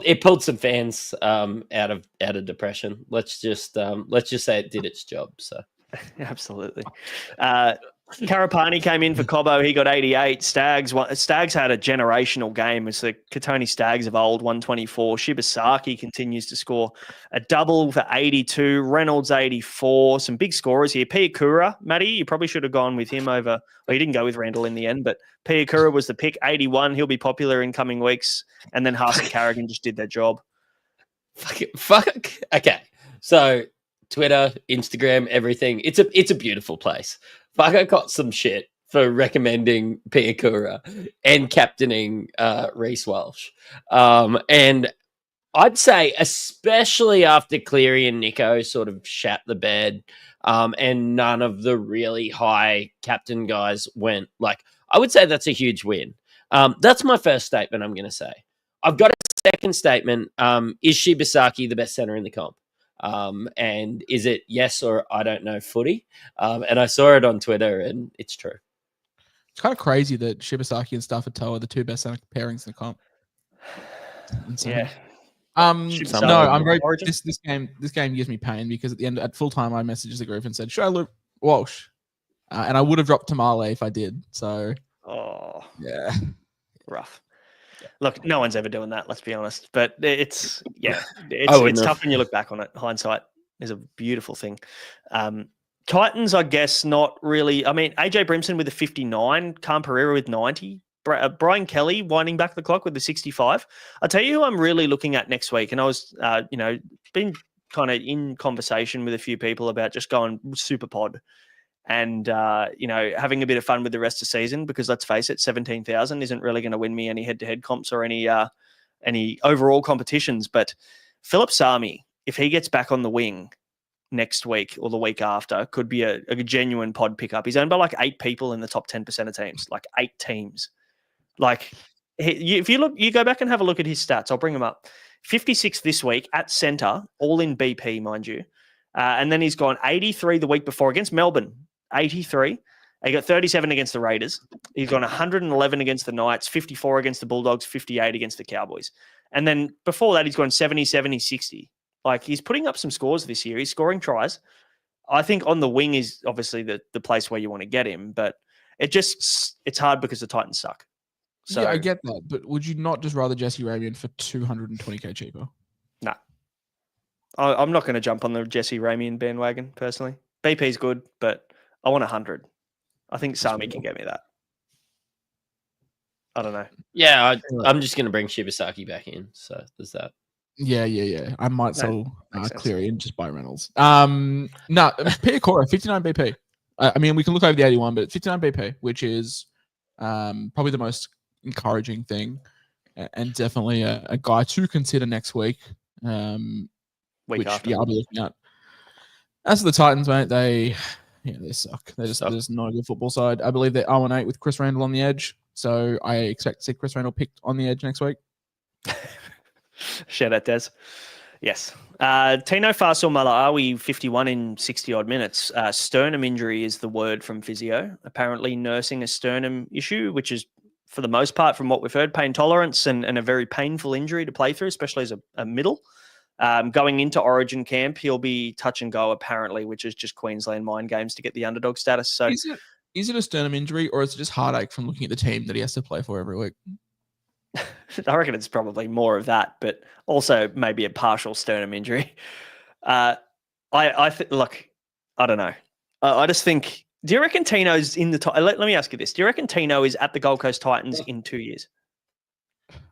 it pulled some fans out of depression. Let's just say it did its job. So Absolutely. Karapani came in for Cobbo. He got 88. Stags had a generational game. It's the Katoni Stags of old, 124. Shibasaki continues to score a double for 82. Reynolds, 84. Some big scorers here. Piakura, Matty, you probably should have gone with him over. Well, you didn't go with Randall in the end, but Piakura was the pick, 81. He'll be popular in coming weeks. And then Haas and Carrigan just did their job. Fuck. Okay. So Twitter, Instagram, everything. It's a beautiful place. Fuck, I got some shit for recommending Piakura and captaining Reece Walsh. And I'd say, especially after Cleary and Nico sort of shat the bed, and none of the really high captain guys went, like, I would say that's a huge win. That's my first statement I'm going to say. I've got a second statement. Is Shibasaki the best center in the comp? And is it yes or I don't know footy? And I saw it on Twitter, and it's true. It's kind of crazy that Shibasaki and Stafford Toe are the two best center pairings in the comp. Yeah. No, I'm very. This game gives me pain because at full time I messaged the group and said, "Should I look Walsh?" And I would have dropped Tamale if I did. So, yeah, rough. Look, no one's ever doing that. Let's be honest. But it's tough when you look back on it. Hindsight is a beautiful thing. Titans, I guess, not really. I mean, AJ Brimson with a 59, Cam Pereira with 90, Brian Kelly winding back the clock with the 65. I'll tell you who I'm really looking at next week. And I was, been kind of in conversation with a few people about just going super pod and, having a bit of fun with the rest of the season, because let's face it, 17,000 isn't really going to win me any head-to-head comps or any overall competitions. But Philip Sami, if he gets back on the wing next week or the week after, could be a genuine pod pickup. He's owned by like 8 people in the top 10% of teams, like 8 teams. Like, if you go back and have a look at his stats, I'll bring them up. 56 this week at centre, all in BP, mind you. And then he's gone 83 the week before against Melbourne, 83. He got 37 against the Raiders. He's gone 111 against the Knights, 54 against the Bulldogs, 58 against the Cowboys. And then before that, he's gone 70, 70, 60. Like, he's putting up some scores this year. He's scoring tries. I think on the wing is obviously the place where you want to get him, but it's hard because the Titans suck. So, yeah, I get that. But would you not just rather Jesse Ramian for 220k cheaper? Nah. I'm not going to jump on the Jesse Ramian bandwagon, personally. BP's good, but I want 100. I think Sami can get me that. I don't know. Yeah, I'm just going to bring Shibasaki back in. So there's that. Yeah. I might sell Cleary and just buy Reynolds. Piakura, 59 BP. I mean, we can look over the 81, but 59 BP, which is probably the most encouraging thing, and definitely a guy to consider next week. Week after. I'll be looking at. As for the Titans, mate, they suck. There's no good football side. I believe they're 0-8 with Chris Randall on the edge, so I expect to see Chris Randall picked on the edge next week. Shout out, Des. Yes. Tino Fasil Malawi, 51 in 60-odd minutes. Sternum injury is the word from physio. Apparently nursing a sternum issue, which is, for the most part, from what we've heard, pain tolerance and a very painful injury to play through, especially as a middle. Going into Origin camp, he'll be touch and go, apparently, which is just Queensland mind games to get the underdog status. So, is it a sternum injury, or is it just heartache from looking at the team that he has to play for every week? I reckon it's probably more of that, but also maybe a partial sternum injury. Look, I don't know. I just think. Do you reckon Tino's in the? Let me ask you this: do you reckon Tino is at the Gold Coast Titans in 2 years?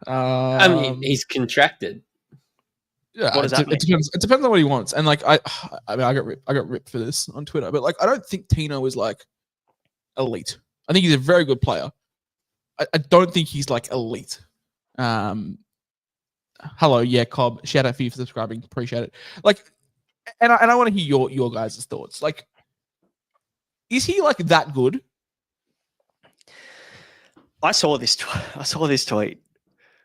I mean, he's contracted. Yeah, what does that mean? It depends on what he wants. And like, I got ripped for this on Twitter, but like, I don't think Tino is like elite. I think he's a very good player. I don't think he's like elite. Hello, yeah, Cobb. Shout out for you for subscribing. Appreciate it. Like, and I want to hear your guys' thoughts. Like, is he like that good? I saw this tweet.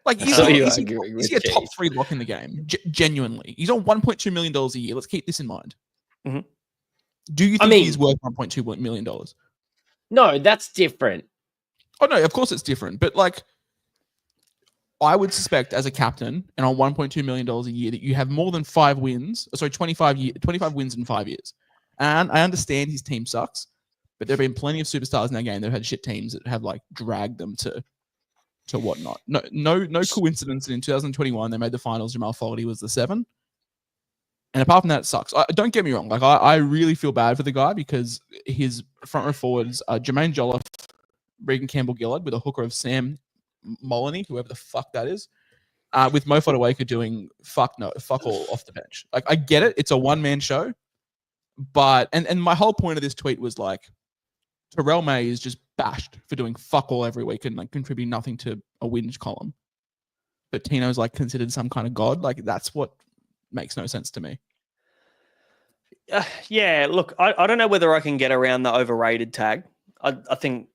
Like, is he a top 3 lock in the game? Genuinely. He's on $1.2 million a year. Let's keep this in mind. Mm-hmm. Do you think he's worth $1.2 million? No, that's different. Oh no, of course it's different, but like, I would suspect as a captain and on $1.2 million a year that you have more than 5 wins. Sorry, 25 wins in 5 years. And I understand his team sucks, but there have been plenty of superstars in that game that have had shit teams that have like dragged them to whatnot. No coincidence that in 2021 they made the finals. Jamal Fogarty was the 7. And apart from that, it sucks. Don't get me wrong. Like I really feel bad for the guy because his front row forwards are Jermaine Jolliffe, Regan Campbell-Gillard with a hooker of Sam Moloney, whoever the fuck that is, with Mo Fotuaika doing fuck all off the bench. Like I get it, it's a one-man show, but and my whole point of this tweet was like, Terrell May is just bashed for doing fuck all every week and like contributing nothing to a wins column, but Tino's like considered some kind of god. Like that's what makes no sense to me. Yeah, look, I don't know whether I can get around the overrated tag. I think.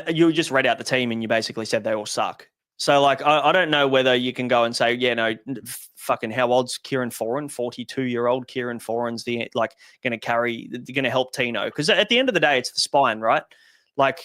You just read out the team and you basically said they all suck. So like, I don't know whether you can go and say, yeah, no, fucking how old's Kieran Foran? 42-year-old Kieran Foran's going to help Tino. Because at the end of the day, it's the spine, right? Like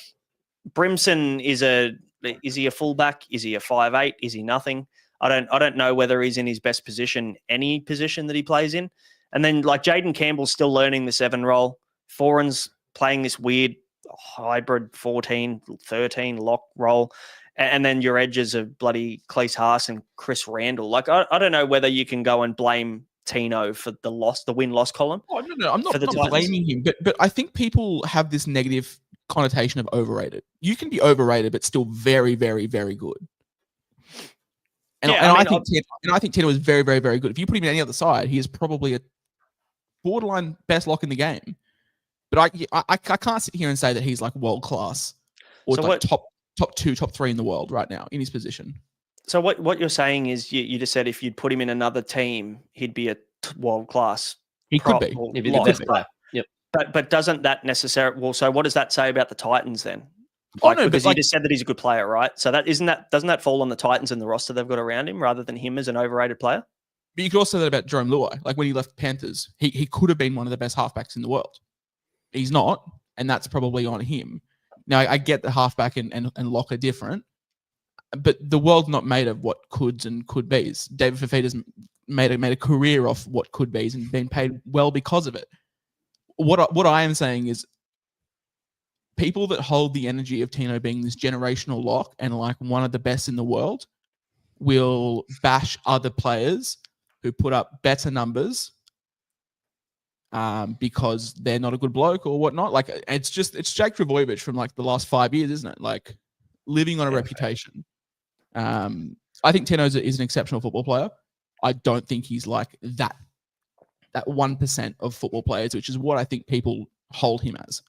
Brimson is he a fullback? Is he a 5'8"? Is he nothing? I don't know whether he's in his best position, any position that he plays in. And then like Jaden Campbell's still learning the 7 role. Foran's playing this weird hybrid 14, 13 lock role. And then your edges are bloody Cleese Haas and Chris Randall. Like, I don't know whether you can go and blame Tino for the win-loss column. Oh, no, I'm not blaming him. But I think people have this negative connotation of overrated. You can be overrated, but still very, very, very good. And, yeah, I think Tino is very, very, very good. If you put him in any other side, he is probably a borderline best lock in the game. But I can't sit here and say that he's like world class or like top 2, top 3 in the world right now in his position. So what you're saying is you just said if you'd put him in another team, he'd be a world class. He could be. He'd be the best player. Yep. But doesn't that necessarily? Well, so what does that say about the Titans then? Because you just said that he's a good player, right? So doesn't that fall on the Titans and the roster they've got around him rather than him as an overrated player? But you could also say that about Jerome Luai. Like when he left Panthers, he could have been one of the best halfbacks in the world. He's not, and that's probably on him. Now, I get the halfback and lock are different, but the world's not made of what coulds and could be's. David Fifita's made a career off what could be's and been paid well because of it. What I am saying is people that hold the energy of Tino being this generational lock and like one of the best in the world will bash other players who put up better numbers because they're not a good bloke or whatnot. Like it's Jake Trbojevic from like the last 5 years, isn't it? Like living on a reputation. I think Tino is an exceptional football player. I don't think he's like that 1% of football players, which is what I think people hold him as.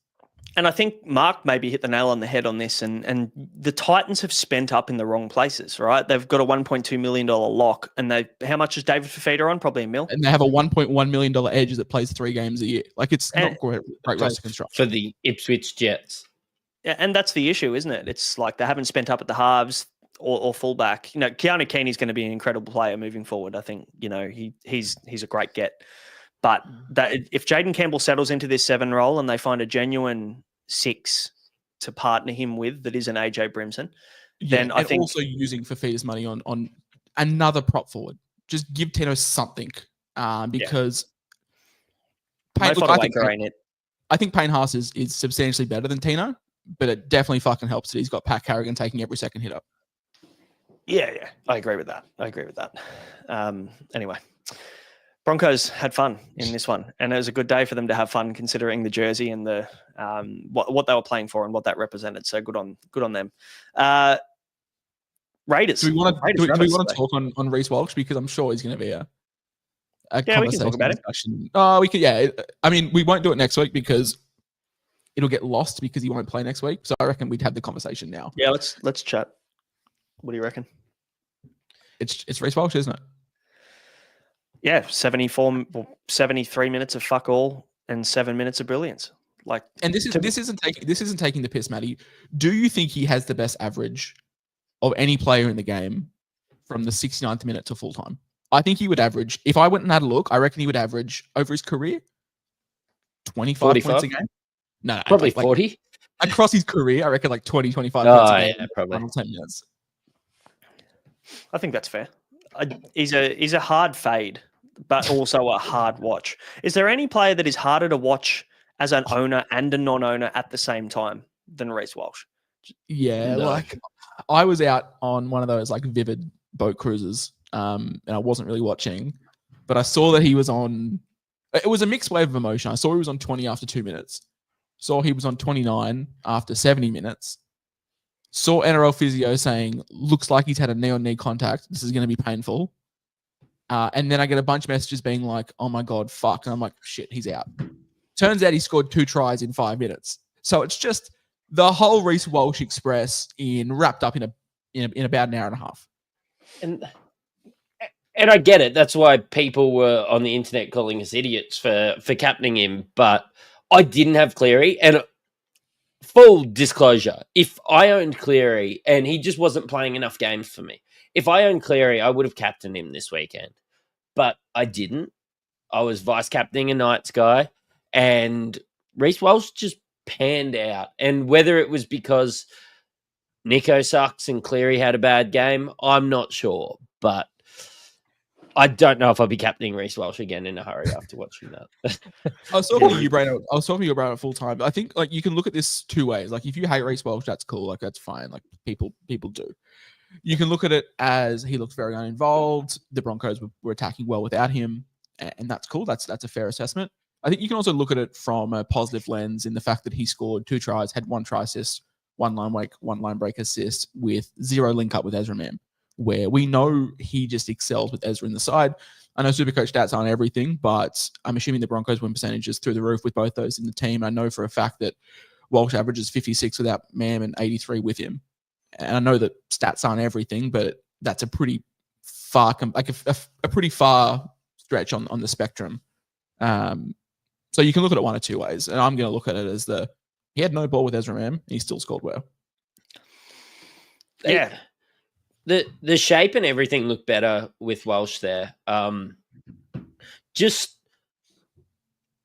And I think Mark maybe hit the nail on the head on this. And the Titans have spent up in the wrong places, right? They've got a $1.2 million lock. And how much is David Fifita on? Probably $1 million. And they have a $1.1 million edge that plays 3 games a year. Like it's not great roster construction. For the Ipswich Jets. Yeah, and that's the issue, isn't it? It's like they haven't spent up at the halves or fullback. You know, Keanu Keeney's going to be an incredible player moving forward. I think, you know, he's a great get. But if Jaden Campbell settles into this 7 role and they find a genuine 6 to partner him with that is an AJ Brimson, then I think also using Fifita's money on another prop forward. Just give Tino something because I think Payne Haas is substantially better than Tino, but it definitely fucking helps that he's got Pat Carrigan taking every second hit up. Yeah, I agree with that. Anyway. Broncos had fun in this one, and it was a good day for them to have fun considering the jersey and the what they were playing for and what that represented. So good on them. Raiders. Do we want to talk on Reece Walsh because I'm sure he's going to be a conversation. We can talk about it. Oh, we could. Yeah, I mean, we won't do it next week because it'll get lost because he won't play next week. So I reckon we'd have the conversation now. Yeah, let's chat. What do you reckon? It's Reece Walsh, isn't it? Yeah, 73 minutes of fuck all and 7 minutes of brilliance. Like, and this isn't taking the piss, Matty. Do you think he has the best average of any player in the game from the 69th minute to full time? I think he would average. If I went and had a look, I reckon he would average over his career 25 points a game. No, probably 40. across his career, I reckon like 20, 25 Oh, points a game. yeah, probably. Final 10 minutes. I think that's fair. He's a hard fade, but also a hard watch. Is there any player that is harder to watch as an owner and a non-owner at the same time than Reece Walsh? Yeah, No. like I was out on one of those like vivid boat cruises, and I wasn't really watching, but I saw that he was on. It was a mixed wave of emotion. I saw he was on 20 after 2 minutes. Saw he was on 29 after 70 minutes. Saw NRL physio saying, looks like he's had a knee-on-knee contact. This is going to be painful. And then I get a bunch of messages being like, oh my God, fuck. And I'm like, shit, he's out. Turns out he scored 2 tries in 5 minutes. So it's just the whole Reece Walsh express wrapped up in about an hour and a half. And I get it. That's why people were on the internet calling us idiots for captaining him. But I didn't have Cleary. And full disclosure, if I owned Cleary and he just wasn't playing enough games for me, if I owned Cleary, I would have captained him this weekend. But I didn't. I was vice captaining a Knights guy. And Reece Walsh just panned out. And whether it was because Nico sucks and Cleary had a bad game, I'm not sure. But I don't know if I'll be captaining Reece Walsh again in a hurry after watching that. I was talking to you, Braino. I was talking to you about it full time. I think like you can look at this 2 ways. Like if you hate Reece Walsh, that's cool. Like that's fine. Like people do. You can look at it as he looks very uninvolved. The Broncos were attacking well without him, and that's cool. That's a fair assessment. I think you can also look at it from a positive lens in the fact that he scored 2 tries, had 1 try assist, 1 line break assist with 0 link up with Ezra Mam, where we know he just excels with Ezra in the side. I know Supercoach stats aren't everything, but I'm assuming the Broncos win percentage is through the roof with both those in the team. I know for a fact that Walsh averages 56 without Mam and 83 with him. And I know that stats aren't everything, but that's a pretty far, a pretty far stretch on the spectrum. So you can look at it one of 2 ways, and I'm going to look at it as he had no ball with Ezra Mam, and he still scored well. Yeah. The shape and everything looked better with Walsh there. Just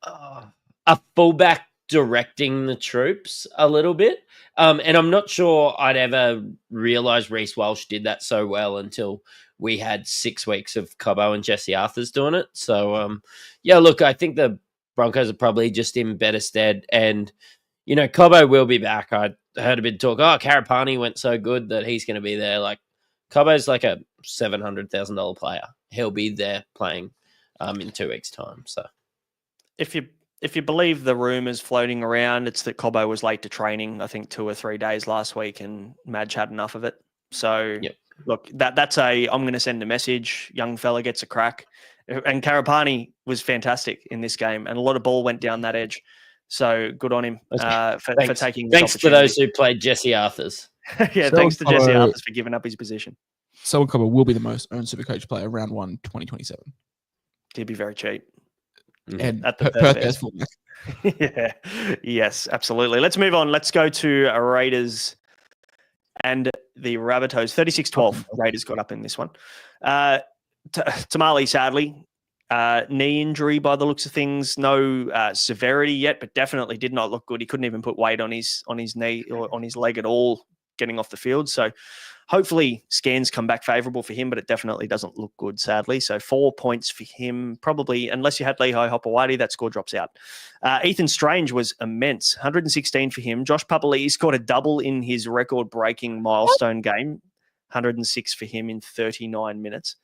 a fullback directing the troops a little bit. And I'm not sure I'd ever realised Reece Walsh did that so well until we had 6 weeks of Cobbo and Jesse Arthurs doing it. So, yeah, look, I think the Broncos are probably just in better stead. And, you know, Cobbo will be back. I heard a bit of talk, Karapani went so good that he's going to be there. Like, Cobbo's like a $700,000 player. He'll be there playing in 2 weeks' time. So, if you believe the rumours floating around, it's that Cobbo was late to training, I think 2 or 3 days last week, and Madge had enough of it. So, yep. Look, that's I'm going to send a message. Young fella gets a crack. And Karapani was fantastic in this game, and a lot of ball went down that edge. So good on him for taking this Thanks to those who played Jesse Arthurs. Yeah, thanks to Jesse Arthurs for giving up his position. Selwyn Cobbo will be the most owned Supercoach player round 1, 2027. He'd be very cheap. And at the Perth as fullback. Yeah, yes, absolutely. Let's move on. Let's go to Raiders and the Rabbitohs. 36-12. Raiders got up in this one. Tamale, sadly, knee injury by the looks of things. No severity yet, but definitely did not look good. He couldn't even put weight on his knee or on his leg at all getting off the field. So hopefully scans come back favourable for him, but it definitely doesn't look good, sadly. So 4 points for him, probably, unless you had Lehigh Hopewadi, that score drops out. Ethan Strange was immense, 116 for him. Josh Papali'i scored a double in his record-breaking milestone game, 106 for him in 39 minutes,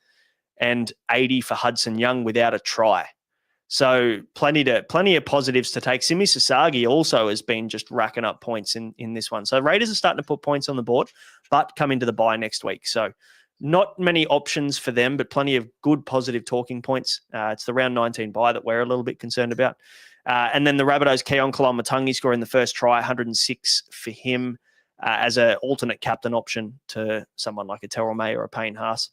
and 80 for Hudson Young without a try. So plenty of positives to take. Simi Sasagi also has been just racking up points in this one. So Raiders are starting to put points on the board, but come into the bye next week. So not many options for them, but plenty of good positive talking points. It's the round 19 bye that we're a little bit concerned about. And then the Rabbitohs, Keon Kalamatangi scoring the first try, 106 for him as an alternate captain option to someone like a Terrell May or a Payne Haas.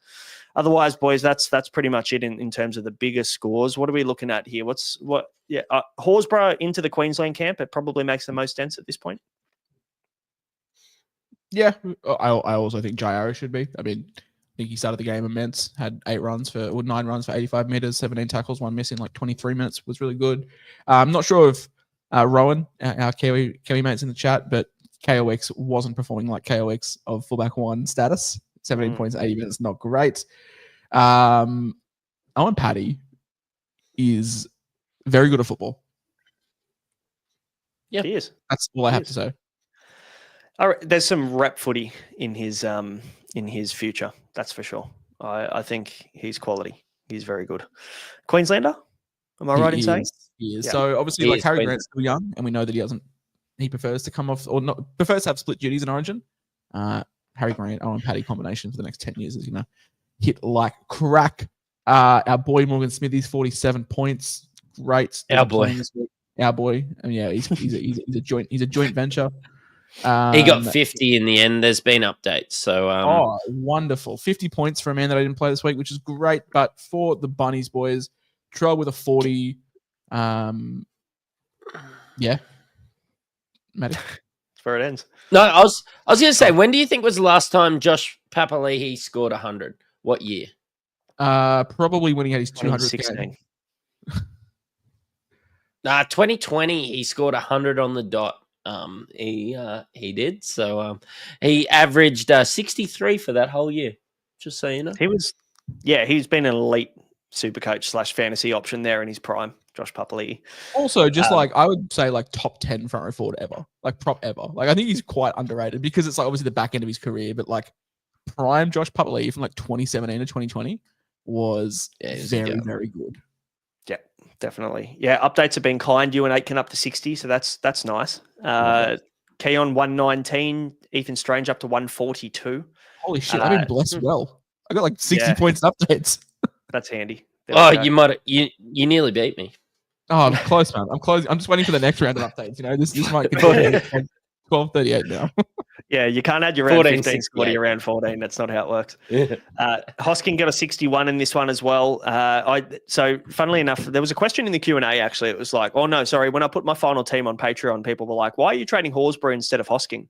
Otherwise, boys, that's pretty much it in terms of the bigger scores. What are we looking at here? Horsburgh into the Queensland camp. It probably makes the most sense at this point. Yeah, I also think Jairo should be. I mean, I think he started the game immense, had 9 runs for 85 meters, 17 tackles, 1 miss in like 23 minutes, was really good. I'm not sure if Rowan, our Kiwi mates in the chat, but KOX wasn't performing like KOX of fullback 1 status. 17 points, 80 minutes, not great. Owen Paddy is very good at football. Yeah, he is. That's all I have to say. All right, there's some rep footy in his future. That's for sure. I think he's quality. He's very good. Queenslander, am I right in saying? He is. Yeah. So obviously, He like is Harry Queensland. Grant's still young, and we know that he prefers to come off or not prefers to have split duties in Origin. Harry Grant, Owen Paddy combination for the next 10 years is gonna hit like crack. Our boy Morgan Smithy's 47 points. Great. Our boy. Our boy. I mean, yeah, he's a joint venture. He got 50 in the end. There's been updates. So wonderful. 50 points for a man that I didn't play this week, which is great. But for the Bunnies boys, Trell with a 40. Yeah. Matty. That's where it ends. no, I was going to say, when do you think was the last time Josh Papali'i scored 100? What year? Probably when he had his 200th game. 2016. 2020. He scored 100 on the dot. He did. So he averaged 63 for that whole year. Just so you know, he's been an elite Supercoach / fantasy option there in his prime. Josh Papali'i. Also, just I would say top 10 front row forward ever, prop ever. I think he's quite underrated because it's obviously the back end of his career, but prime Josh Papali'i from 2017 to 2020 was very, very good. Yeah, definitely. Yeah, updates have been kind. You and Aitken up to 60, so that's nice. Keon 119, Ethan Strange up to 142. Holy shit, I've been blessed well. I got 60 points updates. That's handy. You nearly beat me. Oh, I'm close, man. I'm close. I'm just waiting for the next round of updates. This might get 12:38 now. Yeah, you can't add your round 15 score to your round 14. That's not how it works. Hosking got a 61 in this one as well. So, funnily enough, there was a question in the Q&A, actually. It was when I put my final team on Patreon, people were like, why are you trading Horsburgh instead of Hosking?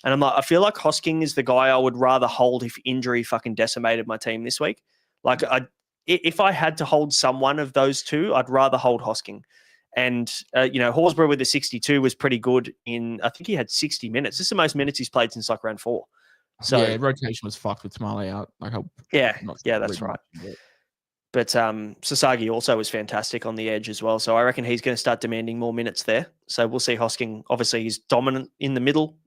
And I'm like, I feel like Hosking is the guy I would rather hold if injury fucking decimated my team this week. If I had to hold someone of those two, I'd rather hold Hosking. And, Horsburgh with the 62 was pretty good I think he had 60 minutes. This is the most minutes he's played since round 4. So yeah, rotation was fucked with Tamale out. That's right. But Sasagi also was fantastic on the edge as well. So I reckon he's going to start demanding more minutes there. So we'll see Hosking. Obviously, he's dominant in the middle,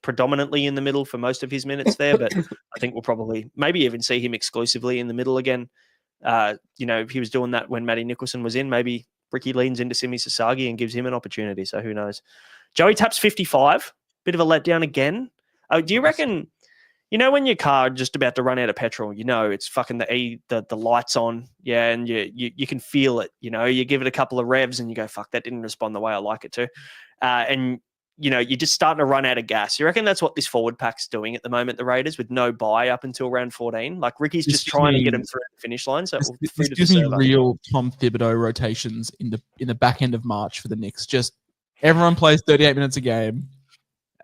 predominantly in the middle for most of his minutes there. But I think we'll probably maybe even see him exclusively in the middle again. If he was doing that when Matty Nicholson was in, maybe Ricky leans into Simi Sasagi and gives him an opportunity. So who knows? Joey Taps 55. Bit of a letdown again. Do you reckon... when your car just about to run out of petrol, it's fucking the lights on, and you can feel it. You give it a couple of revs and you go, fuck, that didn't respond the way I like it to, and you're just starting to run out of gas. You reckon that's what this forward pack's doing at the moment, the Raiders, with no bye up until round 14? Ricky's just trying to get him through the finish line. So this gives me real Tom Thibodeau rotations in the back end of March for the Knicks. Just everyone plays 38 minutes a game,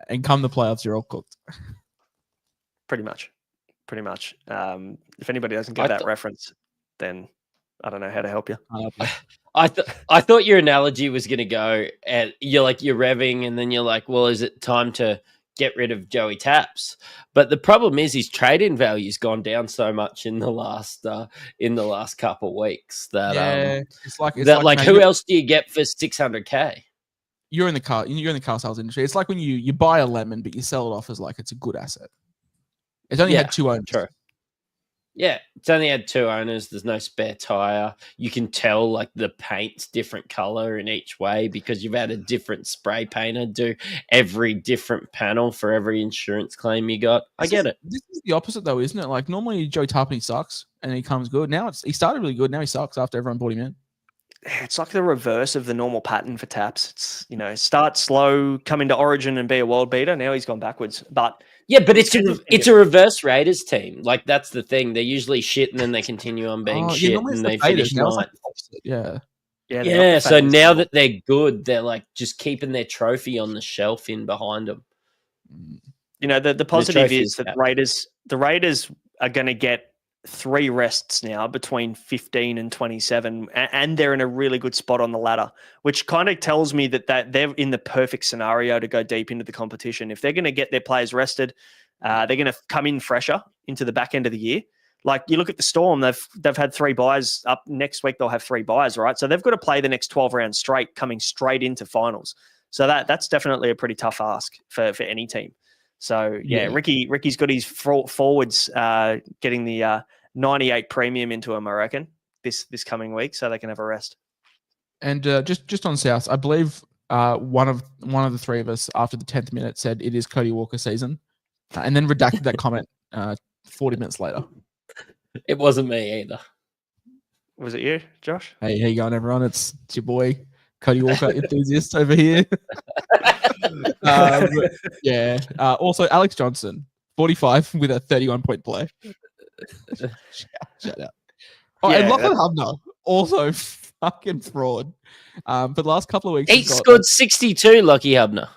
and come the playoffs, you're all cooked. Pretty much. If anybody doesn't get that reference, then I don't know how to help you. I thought your analogy was going to go, and you're revving, and then you're like, well, is it time to get rid of Joey Taps? But the problem is his trade-in value's gone down so much in the last couple of weeks that who else do you get for $600K? You're in the car sales industry. It's like when you buy a lemon, but you sell it off as it's a good asset. It's only had 2 owners. True. Yeah, it's only had 2 owners. There's no spare tire. You can tell the paint's different color in each way because you've had a different spray painter do every different panel for every insurance claim you got. I get it. This is the opposite though, isn't it? Normally Joe Tarpany sucks and he comes good. Now he started really good. Now he sucks after everyone brought him in. It's like the reverse of the normal pattern for Taps. It's start slow, come into Origin and be a world beater. Now he's gone backwards, but it's a reverse Raiders team. That's the thing. They're usually shit and then they continue on being shit and they finish ninth. Yeah. So now that they're good, they're just keeping their trophy on the shelf in behind them. The positive is that the Raiders are going to get 3 rests now between 15 and 27, and they're in a really good spot on the ladder, which kind of tells me that they're in the perfect scenario to go deep into the competition. If they're going to get their players rested, they're going to come in fresher into the back end of the year. Like you look at the Storm, they've had 3 buys. Up next week, they'll have 3 buys, right? So they've got to play the next 12 rounds straight, coming straight into finals. So that's definitely a pretty tough ask for any team. So yeah. Ricky's got his forwards getting the 98 premium into him, I reckon, this coming week, so they can have a rest. And just on South, I believe one of the 3 of us after the 10th minute said it is Cody Walker season, and then redacted that comment 40 minutes later. It wasn't me either. Was it you, Josh? Hey, how you going, everyone? It's your boy Cody Walker enthusiast over here. Also, Alex Johnson, 45 with a 31-point play. Shout out. Oh, and Lachlan Hubner, also fucking fraud. For the last couple of weeks, he scored 62. Lucky Hubner.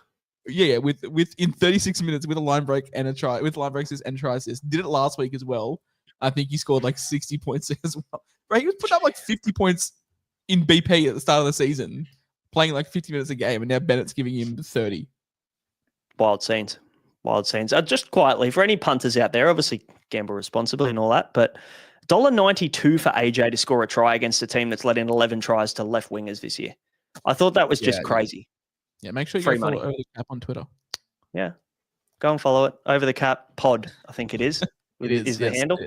Yeah, with in 36 minutes with a line break and a try, with line breaks and try assist. Did it last week as well. I think he scored like 60 points as well. Right, he was putting up like 50 points in BP at the start of the season, playing like 50 minutes a game, and now Bennett's giving him 30. Wild scenes. Just quietly, for any punters out there, obviously gamble responsibly and all that, but $1.92 for AJ to score a try against a team that's let in 11 tries to left wingers this year. I thought that was just crazy. Yeah, make sure you Free follow money. Over the Cap on Twitter. Yeah, go and follow it. Over the Cap pod, I think it is. is the handle.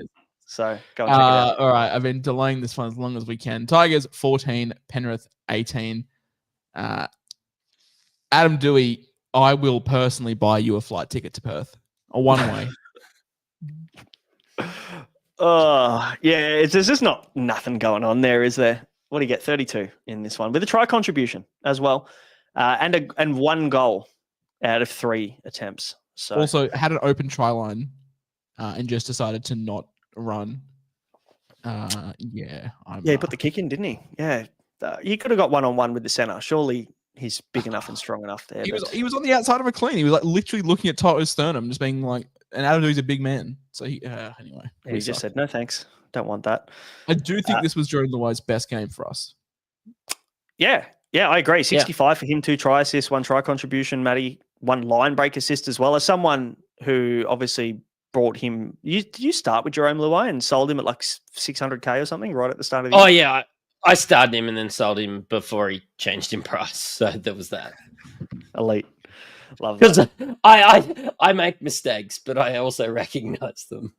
So go and check it out. All right, I've been delaying this one as long as we can. Tigers 14, Penrith 18. Adam Dewey, I will personally buy you a flight ticket to Perth, a one-way. There's just nothing going on there, is there? What do you get? 32 in this one with a try contribution as well, and 1 goal out of 3 attempts. So also had an open try line, and just decided to not run. He put the kick in, didn't he? Yeah, he could have got 1-on-1 with the center. Surely he's big enough and strong enough there. He was on the outside of a clean. He was like literally looking at Toto's sternum, just being like, and Adam Dewey's a big man. So anyway. He just said, no, thanks. Don't want that. I do think this was Jordan Luai's best game for us. Yeah, I agree. 65 for him, 2 try assists, 1 try contribution, Matty, 1 line break assist as well. As someone who obviously brought him, did you start with Jerome Luai and sold him at like 600K or something right at the start of the year? Oh, yeah. I started him and then sold him before he changed in price. So there was that. Elite. Love that. Because I make mistakes, but I also recognize them.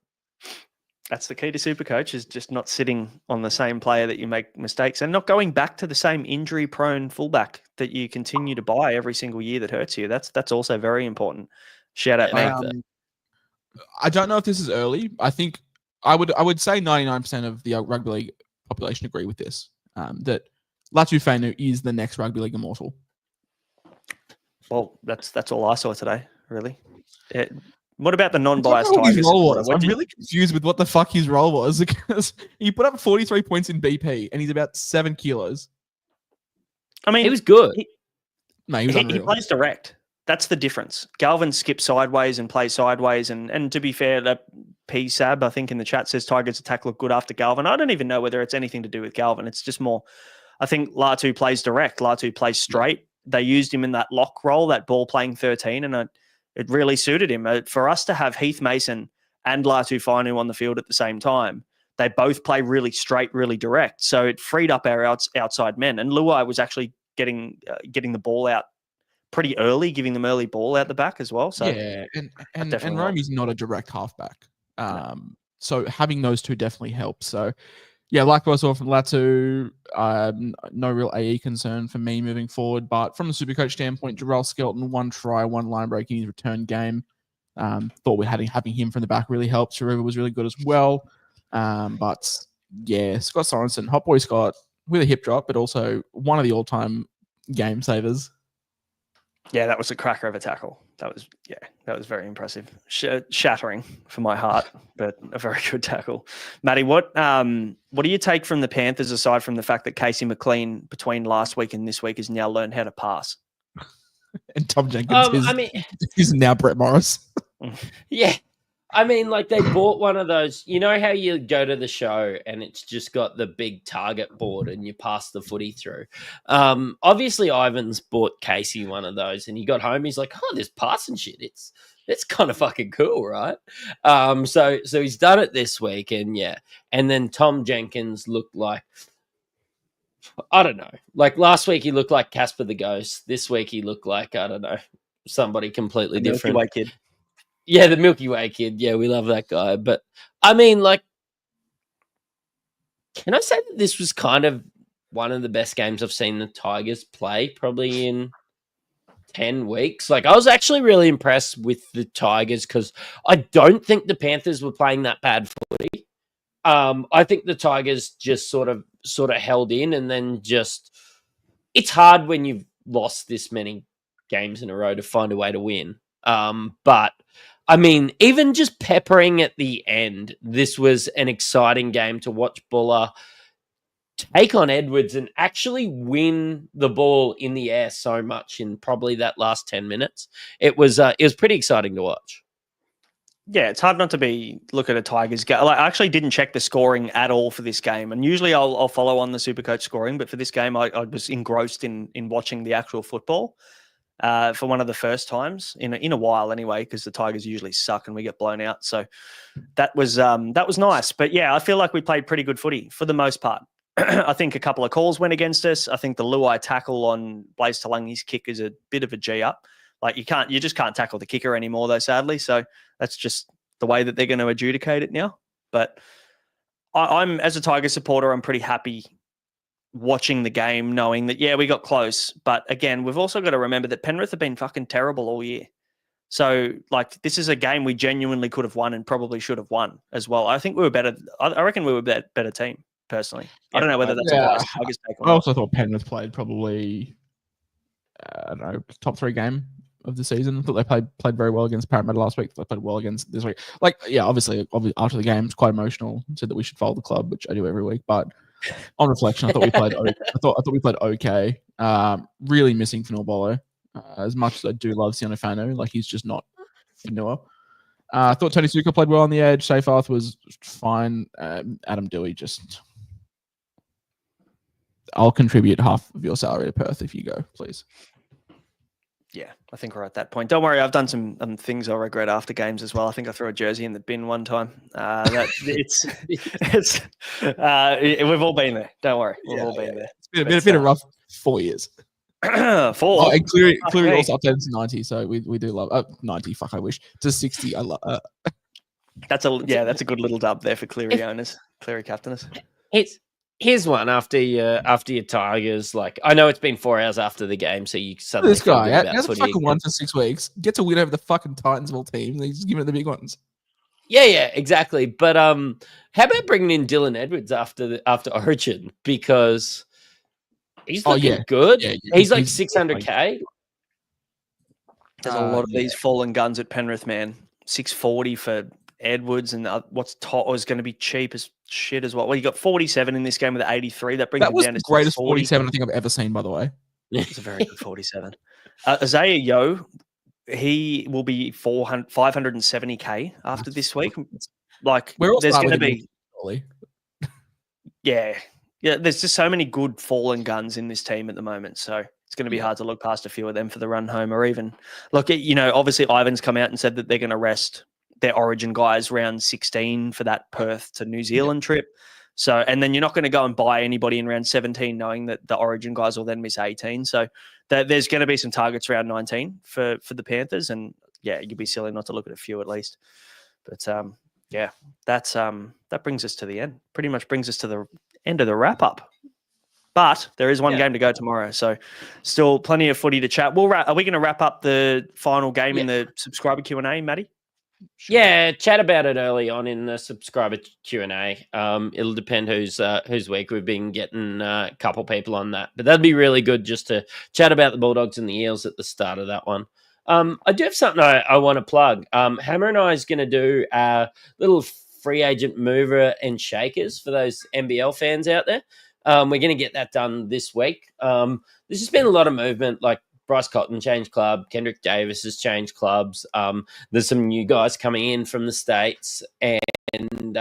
That's the key to Supercoach, is just not sitting on the same player that you make mistakes and not going back to the same injury-prone fullback that you continue to buy every single year that hurts you. That's also very important. Shout out, mate. I don't know if this is early. I think I would say 99% of the rugby league population agree with this, that Latu Fainu is the next rugby league immortal. Well, that's all I saw today, really. What about the non-biased Tigers? I'm really confused with what the fuck his role was, because he put up 43 points in BP and he's about 7 kilos. I mean, he was good. He plays direct. That's the difference. Galvin skips sideways and plays sideways. And to be fair, that P-Sab, I think in the chat, says Tigers attack look good after Galvin. I don't even know whether it's anything to do with Galvin. It's just more, I think Latu plays direct. Latu plays straight. They used him in that lock role, that ball playing 13, and it really suited him. For us to have Heath Mason and Latu Fainu on the field at the same time, they both play really straight, really direct. So it freed up our outside men. And Luai was actually getting the ball out pretty early, giving them early ball out the back as well. So yeah, and Romy's not a direct halfback. So having those two definitely helps. So yeah, like I saw from Latu, no real AE concern for me moving forward. But from the Supercoach standpoint, Jarrell Skelton, 1 try, 1 line break in his return game. Thought having him from the back really helped. Sharuva was really good as well. But yeah, Scott Sorensen, Hot Boy Scott, with a hip drop, but also one of the all-time game savers. Yeah, that was a cracker of a tackle. That was very impressive. Shattering for my heart, but a very good tackle. Matty, what do you take from the Panthers aside from the fact that Casey McLean between last week and this week has now learned how to pass? And Tom Jenkins is now Brett Morris. Yeah. I mean, like they bought one of those. You know how you go to the show and it's just got the big target board and you pass the footy through. Obviously, Ivan's bought Casey one of those, and he got home. He's like, "Oh, this passing shit. It's kind of fucking cool, right?" So he's done it this week, and yeah. And then Tom Jenkins looked like, I don't know. Like last week, he looked like Casper the Ghost. This week, he looked like, I don't know, somebody completely different. Milky Way kid. Yeah, the Milky Way kid. Yeah, we love that guy. But I mean, like, can I say that this was kind of one of the best games I've seen the Tigers play probably in 10 weeks? Like, I was actually really impressed with the Tigers because I don't think the Panthers were playing that bad footy. I think the Tigers just sort of held in, and then just it's hard when you've lost this many games in a row to find a way to win. But I mean, even just peppering at the end, this was an exciting game to watch Buller take on Edwards and actually win the ball in the air so much in probably that last 10 minutes. It was pretty exciting to watch. Yeah, it's hard not to look at a Tigers game. Like, I actually didn't check the scoring at all for this game, and usually I'll follow on the Supercoach scoring, but for this game, I was engrossed in watching the actual football. For one of the first times in a while anyway, because the Tigers usually suck and we get blown out. So that was nice. But yeah, I feel like we played pretty good footy for the most part. I think a couple of calls went against us. I think the Luai tackle on Blaze Talangi's kick is a bit of a G up. Like you just can't tackle the kicker anymore though, sadly. So that's just the way that they're going to adjudicate it now. But I'm as a Tiger supporter, I'm pretty happy watching the game, knowing that, yeah, we got close. But again, we've also got to remember that Penrith have been fucking terrible all year. So, like, this is a game we genuinely could have won and probably should have won as well. I think we were better. I reckon we were a better team, personally. I don't know whether that's a bias Tigers take or I also thought Penrith played probably, I don't know, top 3 game of the season. I thought they played very well against Parramatta last week. They played well against this week. Like, yeah, obviously after the game, it's quite emotional. Said that we should follow the club, which I do every week. But on reflection, I thought we played. I thought we played okay. Really missing Fanua. As much as I do love Sione Fanu, like he's just not Fanua. I thought Tony Suka played well on the edge. Seyfarth was fine. Adam Dewey just. I'll contribute half of your salary to Perth if you go, please. Yeah, I think we're at that point. Don't worry, I've done some things I'll regret after games as well. I think I threw a jersey in the bin one time. We've all been there. Don't worry, we've all been there. It's been a rough 4 years. 4. Oh, and Cleary also updated to 90, so we do love 90. Fuck, I wish to 60. I love. That's a good little dub there for Cleary owners, Cleary captainers. Here's one after your Tigers. Like, I know it's been 4 hours after the game, so you suddenly this guy hasn't fucking won for 6 weeks. Gets a win over the fucking Titans of all teams. And he's giving it the big ones. Yeah, exactly. But how about bringing in Dylan Edwards after Origin, because he's looking good. Yeah. He's like 600K. There's a lot of these fallen guns at Penrith, man. 640 for Edwards, and what's was going to be cheap as shit as well. Well, you got 47 in this game with 83. That brings him down to the greatest 47 I think I've ever seen, by the way. It's a very good 47. Isaiah Yeo, he will be 570K after this week. Like, there's going to be... Yeah. There's just so many good fallen guns in this team at the moment, so it's going to be hard to look past a few of them for the run home, or even... Look, obviously Ivan's come out and said that they're going to rest their Origin guys round 16 for that Perth to New Zealand trip. So, and then you're not going to go and buy anybody in round 17 knowing that the Origin guys will then miss 18. So there's going to be some targets round 19 for the Panthers. And yeah, you'd be silly not to look at a few at least. But that brings us to the end. Pretty much brings us to the end of the wrap up. But there is one game to go tomorrow, so still plenty of footy to chat. Are we going to wrap up the final game in the subscriber Q&A, Matty? Sure. Yeah, chat about it early on in the subscriber Q&A. It'll depend whose week. We've been getting a couple people on that, but that'd be really good just to chat about the Bulldogs and the Eels at the start of that one. I do have something I want to plug. Hammer and I is going to do a little free agent mover and shakers for those NBL fans out there. We're going to get that done this week. There's just been a lot of movement, like Bryce Cotton changed club. Kendrick Davis has changed clubs. There's some new guys coming in from the States and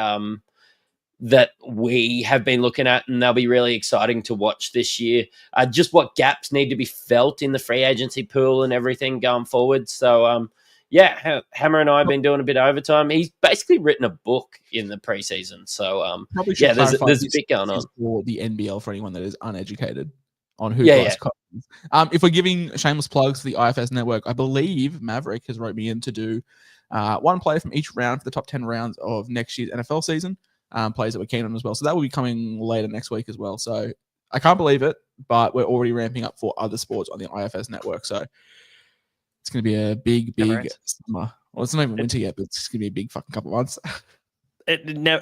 that we have been looking at, and they'll be really exciting to watch this year. Just what gaps need to be felt in the free agency pool and everything going forward. So, Hammer and I have been doing a bit of overtime. He's basically written a book in the preseason. So, there's a bit going on. For the NBL for anyone that is uneducated on who Bryce Cotton is. If we're giving shameless plugs to the IFS network, I believe Maverick has wrote me in to do one player from each round for the top 10 rounds of next year's NFL season. Players that we're keen on as well. So that will be coming later next week as well. So I can't believe it, but we're already ramping up for other sports on the IFS network. So it's going to be a big summer. Well, it's not even winter yet, but it's going to be a big fucking couple of months.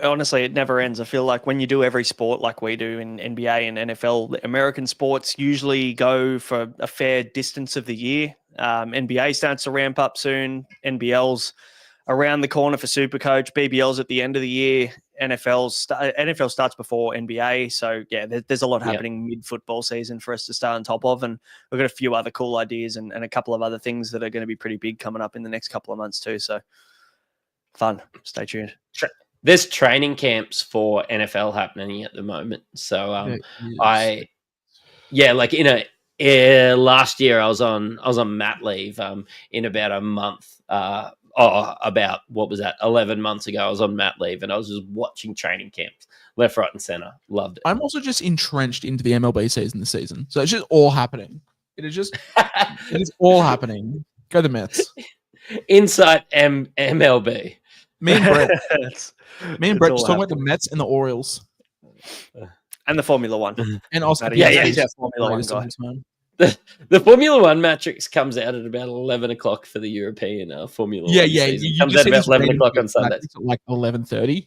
Honestly, it never ends. I feel like when you do every sport like we do in NBA and NFL, the American sports usually go for a fair distance of the year. NBA starts to ramp up soon. NBL's around the corner for Supercoach. BBL's at the end of the year. NFL starts before NBA. So, there's a lot happening mid-football season for us to start on top of. And we've got a few other cool ideas and a couple of other things that are going to be pretty big coming up in the next couple of months too. So, fun. Stay tuned. There's training camps for NFL happening at the moment. So, last year I was on mat leave in about a month. About 11 months ago, I was on mat leave and I was just watching training camps left, right, and center. Loved it. I'm also just entrenched into the MLB season this season, so it's just all happening. It is all happening. Go the Mets. Insight MLB. Me and Brett just talking about the Mets and the Orioles and the Formula One. And also, he's our Formula One guy. The Formula One Matrix comes out at about 11 o'clock for the European Formula One season. You comes out about 11 o'clock on Sunday. At like 11:30.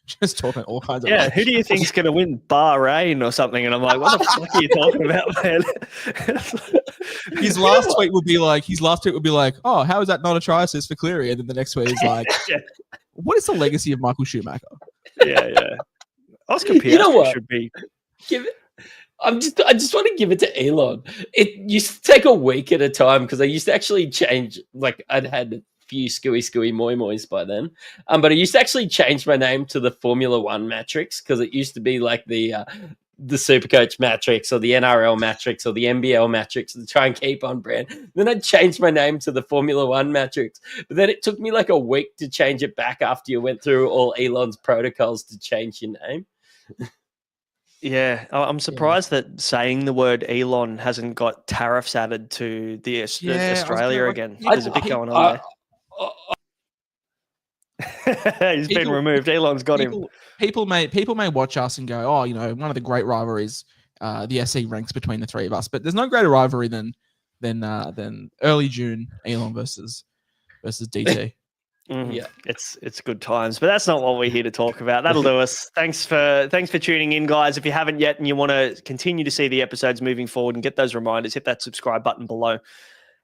Just talking all kinds of. Yeah, who do you think is going to win? Bahrain or something? And I'm like, what the fuck are you talking about, man? His last tweet would be like, oh, how is that not a try assist for Cleary? And then the next tweet is like, what is the legacy of Michael Schumacher? Yeah. Oscar Piastri should be. I just want to give it to Elon. It used to take a week at a time because I used to actually change. Like I'd had a few scooey moi mois by then, but I used to actually change my name to the Formula One Mattrix because it used to be like the Supercoach Mattrix or the NRL Mattrix or the NBL Mattrix to try and keep on brand. Then I changed my name to the Formula One Mattrix, but then it took me like a week to change it back after you went through all Elon's protocols to change your name. Yeah, I'm surprised that saying the word Elon hasn't got tariffs added to the Australia again. There's a bit going on there. He's been removed. Elon's got him. People may watch us and go, oh, one of the great rivalries, the SC ranks between the three of us. But there's no greater rivalry than early June Elon versus DT. Mm-hmm. Yeah, it's good times, but that's not what we're here to talk about. That'll do us. Thanks for tuning in, guys. If you haven't yet and you want to continue to see the episodes moving forward and get those reminders, hit that subscribe button below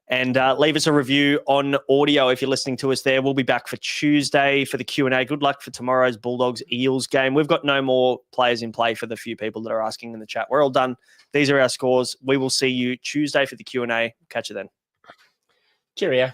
and leave us a review on audio if you're listening to us there. We'll be back for Tuesday for the Q&A. Good luck for tomorrow's Bulldogs-Eels game. We've got no more players in play for the few people that are asking in the chat. We're all done. These are our scores. We will see you Tuesday for the Q&A. Catch you then. Cheerio.